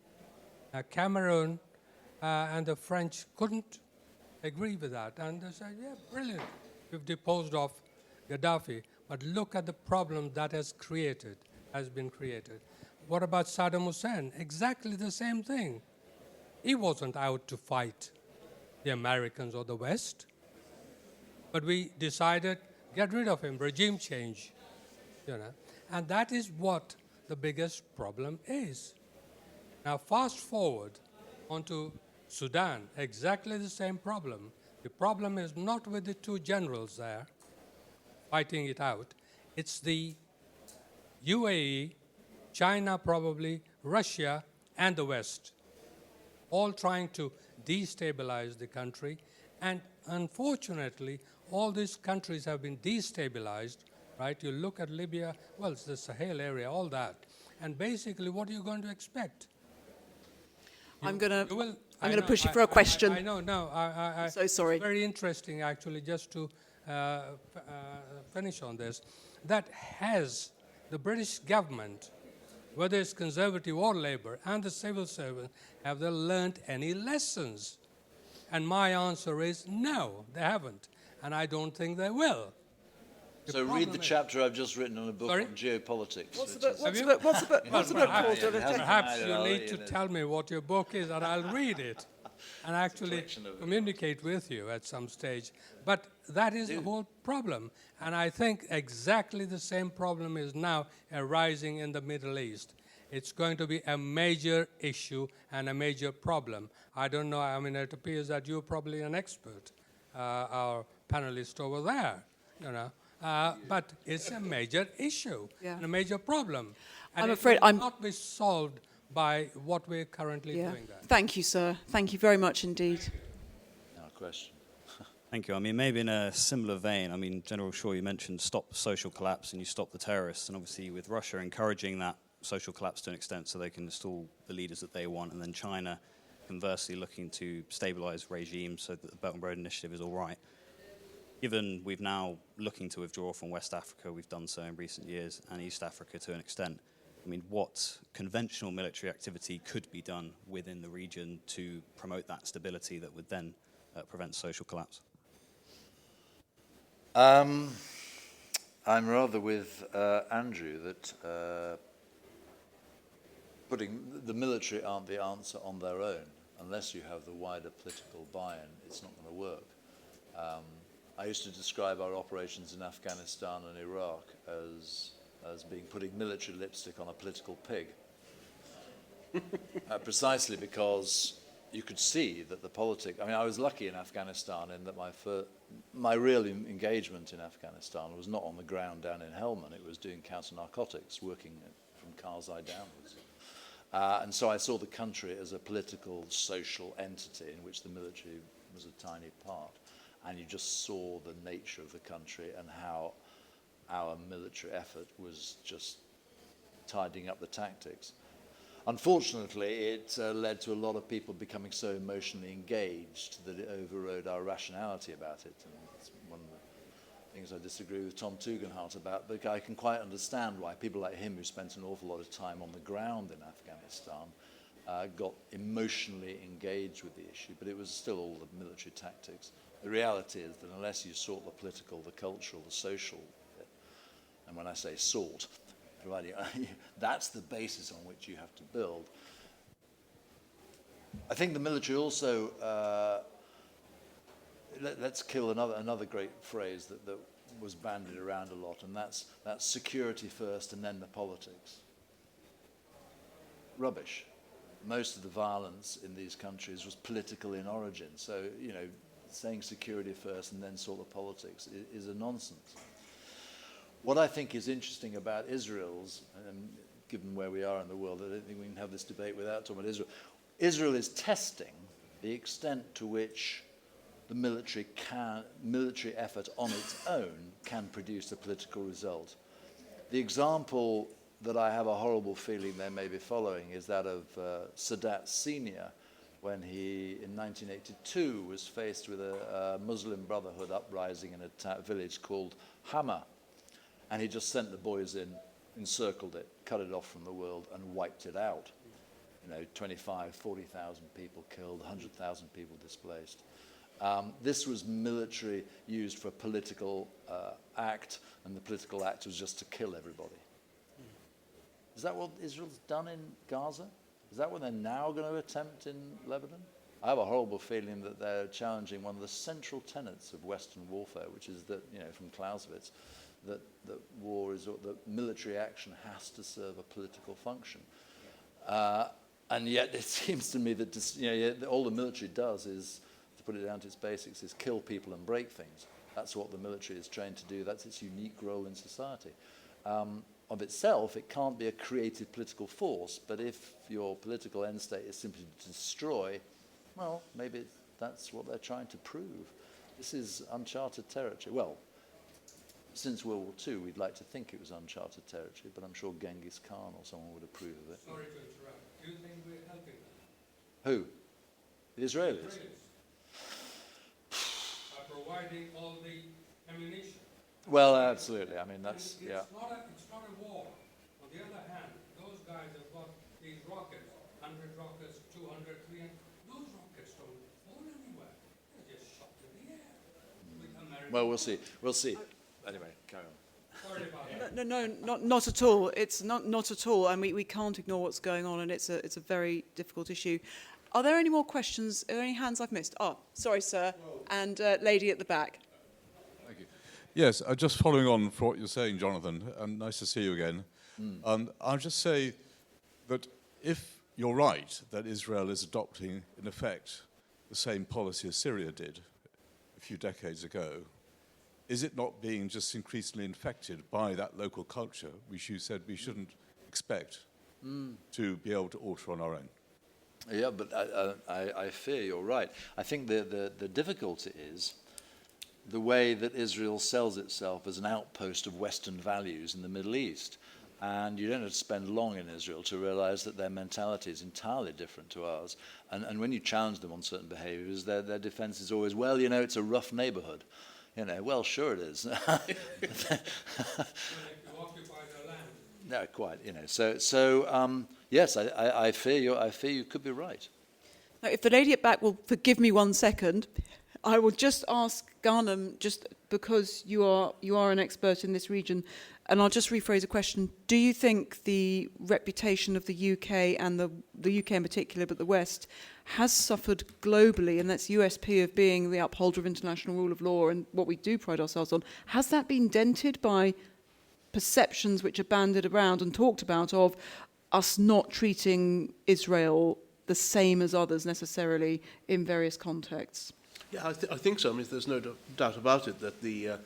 Speaker 10: Cameroon and the French couldn't agree with that, and they said, yeah, brilliant, we've disposed of Gaddafi, but look at the problem that has been created. What about Saddam Hussein? Exactly the same thing. He wasn't out to fight the Americans or the West, but we decided, get rid of him, regime change, and that is what the biggest problem is. Now, fast forward onto Sudan, exactly the same problem. The problem is not with the two generals there fighting it out. It's the UAE, China probably, Russia, and the West, all trying to destabilize the country. And unfortunately, all these countries have been destabilized, right? You look at Libya, well, it's the Sahel area, all that. And basically, what are you going to expect?
Speaker 1: I'm going to push you for a question.
Speaker 10: I know, no.
Speaker 1: I'm so sorry.
Speaker 10: It's very interesting, actually, just to finish on this. That has the British government, whether it's Conservative or Labour, and the civil servant, have they learned any lessons? And my answer is no, they haven't. And I don't think they will.
Speaker 3: So read the chapter I've just written on a book on geopolitics.
Speaker 1: What's the book called?
Speaker 10: Perhaps you need to tell me what your book is, and I'll read it and actually communicate with you at some stage. But that is the whole problem. And I think exactly the same problem is now arising in the Middle East. It's going to be a major issue and a major problem. I don't know, I mean, it appears that you're probably an expert, our panelist over there, but it's a major issue and a major problem. And
Speaker 1: I'm afraid
Speaker 10: it will not be solved by what we're currently doing there.
Speaker 1: Thank you, sir. Thank you very much indeed.
Speaker 3: Now, question.
Speaker 11: Thank you. I mean, maybe in a similar vein, I mean, General Shaw, you mentioned stop social collapse and you stop the terrorists, and obviously with Russia encouraging that social collapse to an extent so they can install the leaders that they want, and then China conversely looking to stabilize regimes so that the Belt and Road Initiative is all right. Given we've now looking to withdraw from West Africa, we've done so in recent years, and East Africa to an extent, I mean, what conventional military activity could be done within the region to promote that stability that would then prevent social collapse?
Speaker 3: I'm rather with Andrew that putting the military aren't the answer on their own. Unless you have the wider political buy-in, it's not going to work. I used to describe our operations in Afghanistan and Iraq as being putting military lipstick on a political pig. Precisely because you could see that the politics... I mean, I was lucky in Afghanistan in that my real engagement in Afghanistan was not on the ground down in Helmand. It was doing counter-narcotics, working from Karzai downwards. And so I saw the country as a political, social entity in which the military was a tiny part. And you just saw the nature of the country and how our military effort was just tidying up the tactics. Unfortunately, it led to a lot of people becoming so emotionally engaged that it overrode our rationality about it. And that's one of the things I disagree with Tom Tugendhat about, but I can quite understand why people like him, who spent an awful lot of time on the ground in Afghanistan, got emotionally engaged with the issue, but it was still all the military tactics. The reality is that unless you sort the political, the cultural, the social, and when I say sort, that's the basis on which you have to build. I think the military also, let's kill another great phrase that was bandied around a lot, and that's security first and then the politics. Rubbish. Most of the violence in these countries was political in origin. So, saying security first and then sort of politics is a nonsense. What I think is interesting about Israel's, and given where we are in the world, I don't think we can have this debate without talking about Israel. Israel is testing the extent to which the military effort on its own can produce a political result. The example that I have a horrible feeling they may be following is that of Sadat Sr., when he, in 1982, was faced with a Muslim Brotherhood uprising in a village called Hama. And he just sent the boys in, encircled it, cut it off from the world, and wiped it out. 25, 40,000 people killed, 100,000 people displaced. This was military used for a political act, and the political act was just to kill everybody. Is that what Israel's done in Gaza? Is that what they're now going to attempt in Lebanon? I have a horrible feeling that they're challenging one of the central tenets of Western warfare, which is that, from Clausewitz, that war is, that military action has to serve a political function. And yet it seems to me that all the military does is, to put it down to its basics, is kill people and break things. That's what the military is trained to do. That's its unique role in society. Of itself, it can't be a creative political force, but if your political end state is simply to destroy, well, maybe that's what they're trying to prove. This is uncharted territory. Well, since World War II, we'd like to think it was uncharted territory, but I'm sure Genghis Khan or someone would approve of it.
Speaker 10: Sorry to interrupt. Do you think we're helping them?
Speaker 3: Who? The Israelis?
Speaker 10: By providing all the ammunition.
Speaker 3: Well, absolutely. I mean, that's,
Speaker 10: It's not a war. On the other hand, those guys have got these rockets, 100 rockets, 200, 300. Those rockets don't fall anywhere. They're just shot in the air. With American
Speaker 3: well, we'll see. We'll see. Anyway, carry on.
Speaker 10: Sorry about that.
Speaker 1: No, not at all. It's not at all, and we can't ignore what's going on, and it's a very difficult issue. Are there any more questions? Are there any hands I've missed? Oh, sorry, sir, and lady at the back.
Speaker 12: Thank you. Yes, just following on from what you're saying, Jonathan, and nice to see you again. I'll just say that if you're right that Israel is adopting, in effect, the same policy as Syria did a few decades ago, is it not being just increasingly infected by that local culture, which you said we shouldn't expect to be able to alter on our own?
Speaker 3: Yeah, but I fear you're right. I think the difficulty is the way that Israel sells itself as an outpost of Western values in the Middle East. And you don't have to spend long in Israel to realize that their mentality is entirely different to ours. And when you challenge them on certain behaviors, their defense is always, well, it's a rough neighborhood. Well, sure it is. No, quite. Yes, I fear you could be right.
Speaker 1: Now, if the lady at back will forgive me 1 second, I will just ask Ghanem, just because you are an expert in this region, and I'll just rephrase a question. Do you think the reputation of the UK and the UK in particular, but the West, has suffered globally, and that's USP of being the upholder of international rule of law and what we do pride ourselves on, has that been dented by perceptions which are bandied around and talked about of us not treating Israel the same as others necessarily in various contexts?
Speaker 4: Yeah, I think so. I mean, there's no doubt about it that the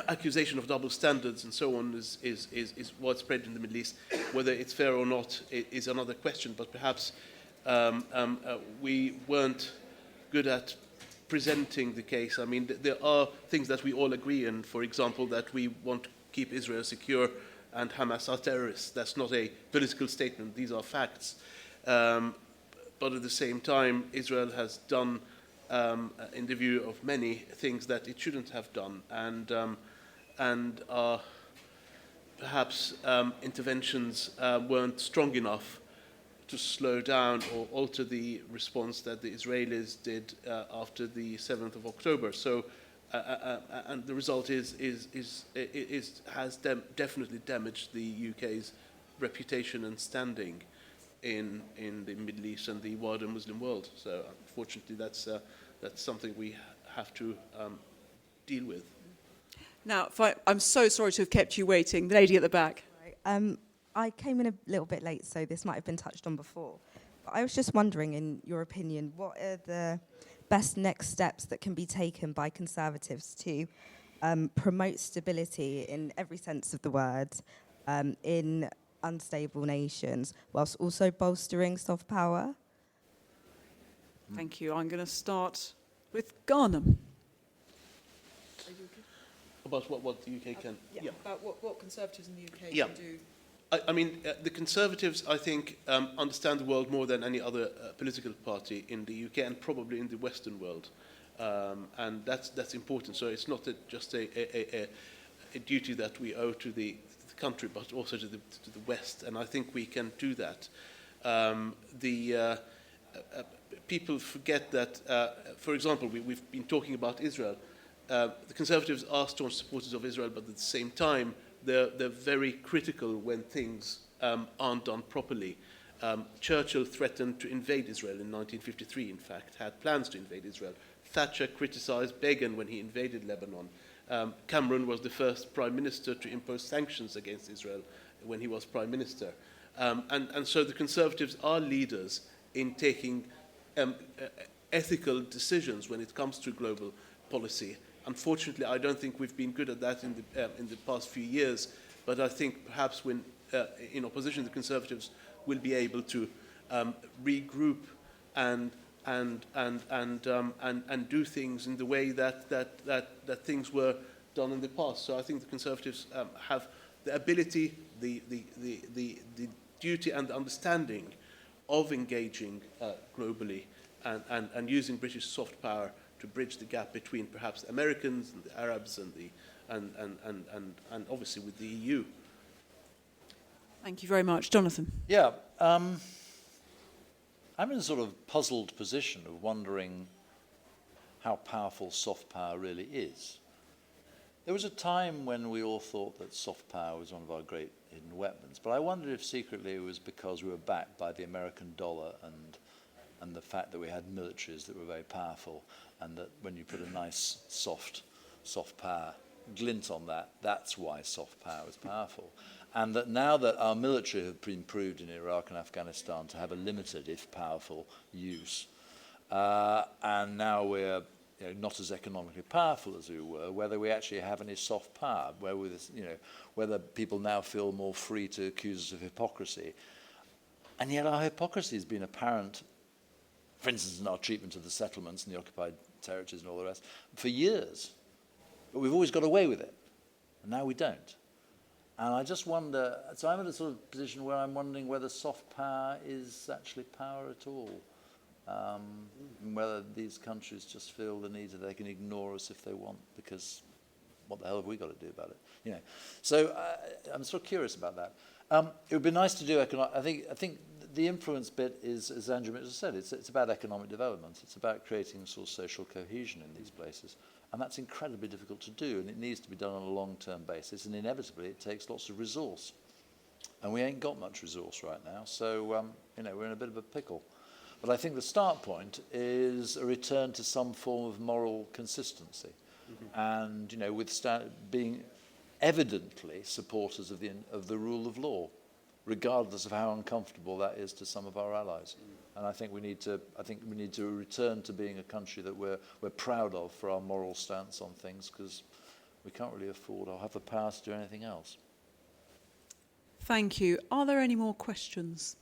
Speaker 4: accusation of double standards and so on is widespread in the Middle East. Whether it's fair or not is another question, but perhaps we weren't good at presenting the case. I mean, there are things that we all agree on, for example, that we want to keep Israel secure and Hamas are terrorists. That's not a political statement. These are facts. But at the same time, Israel has done, in the view of many, things that it shouldn't have done, and perhaps interventions weren't strong enough to slow down or alter the response that the Israelis did after the 7th of October. So, and the result has definitely damaged the UK's reputation and standing in the Middle East and the wider Muslim world. So, unfortunately, that's something we have to deal with.
Speaker 1: Now, I'm so sorry to have kept you waiting. The lady at the back.
Speaker 13: I came in a little bit late, so this might have been touched on before. But I was just wondering, in your opinion, what are the best next steps that can be taken by Conservatives to promote stability in every sense of the word in unstable nations, whilst also bolstering soft power?
Speaker 1: Thank you. I'm going to start with Ghanem.
Speaker 4: About what the UK can...
Speaker 1: Yeah. About what Conservatives in the UK
Speaker 4: Yeah.
Speaker 1: can do.
Speaker 4: I mean, the Conservatives, I think, understand the world more than any other political party in the UK and probably in the Western world. And that's important. So it's not just a duty that we owe to the country, but also to the West. And I think we can do that. People forget that, for example, we've been talking about Israel. The Conservatives are staunch supporters of Israel, but at the same time, they're very critical when things aren't done properly. Churchill threatened to invade Israel in 1953, in fact, had plans to invade Israel. Thatcher criticized Begin when he invaded Lebanon. Cameron was the first prime minister to impose sanctions against Israel when he was prime minister. And so the Conservatives are leaders in taking ethical decisions when it comes to global policy. Unfortunately, I don't think we've been good at that in the past few years, but I think perhaps when in opposition, the Conservatives will be able to regroup and do things in the way that things were done in the past. So I think the Conservatives have the ability, the duty and the understanding of engaging globally and using British soft power to bridge the gap between perhaps the Americans and the Arabs and obviously with the EU.
Speaker 1: Thank you very much. Jonathan.
Speaker 3: Yeah, I'm in a sort of puzzled position of wondering how powerful soft power really is. There was a time when we all thought that soft power was one of our great hidden weapons, but I wondered if secretly it was because we were backed by the American dollar and the fact that we had militaries that were very powerful, and that when you put a nice soft power glint on that, that's why soft power is powerful. And that now that our military have been proved in Iraq and Afghanistan to have a limited, if powerful, use, and now we're not as economically powerful as we were, whether we actually have any soft power, whether people now feel more free to accuse us of hypocrisy. And yet our hypocrisy has been apparent, for instance, in our treatment of the settlements and the occupied territories and all the rest, for years. But we've always got away with it, and now we don't. And I just wonder, so I'm in a sort of position where I'm wondering whether soft power is actually power at all. Whether these countries just feel the need that they can ignore us if they want, because what the hell have we got to do about it? So I'm sort of curious about that. It would be nice to do economic. I think the influence bit is, as Andrew Mitchell said, it's about economic development. It's about creating sort of social cohesion in these places. And that's incredibly difficult to do, and it needs to be done on a long-term basis, and inevitably it takes lots of resource. And we ain't got much resource right now, so we're in a bit of a pickle. But I think the start point is a return to some form of moral consistency, and with being evidently supporters of the rule of law, regardless of how uncomfortable that is to some of our allies. And I think we need to return to being a country that we're proud of for our moral stance on things, because we can't really afford or have the power to do anything else.
Speaker 1: Thank you. Are there any more questions?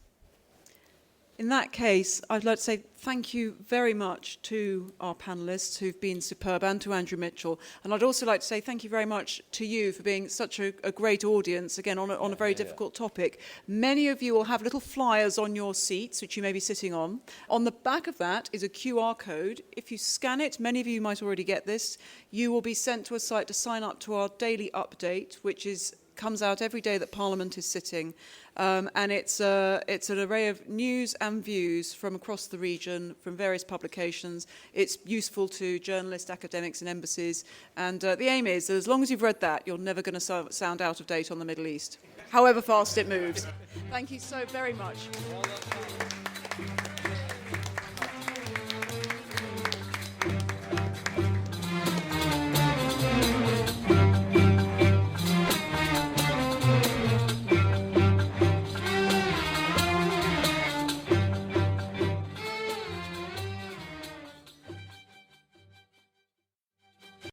Speaker 1: In that case, I'd like to say thank you very much to our panellists who've been superb, and to Andrew Mitchell. And I'd also like to say thank you very much to you for being such a great audience, again, on a very difficult topic. Many of you will have little flyers on your seats, which you may be sitting on. On the back of that is a QR code. If you scan it, many of you might already get this, you will be sent to a site to sign up to our daily update, which comes out every day that Parliament is sitting. And it's an array of news and views from across the region, from various publications. It's useful to journalists, academics and embassies. And the aim is that as long as you've read that, you're never going to sound out of date on the Middle East, however fast it moves. Thank you so very much.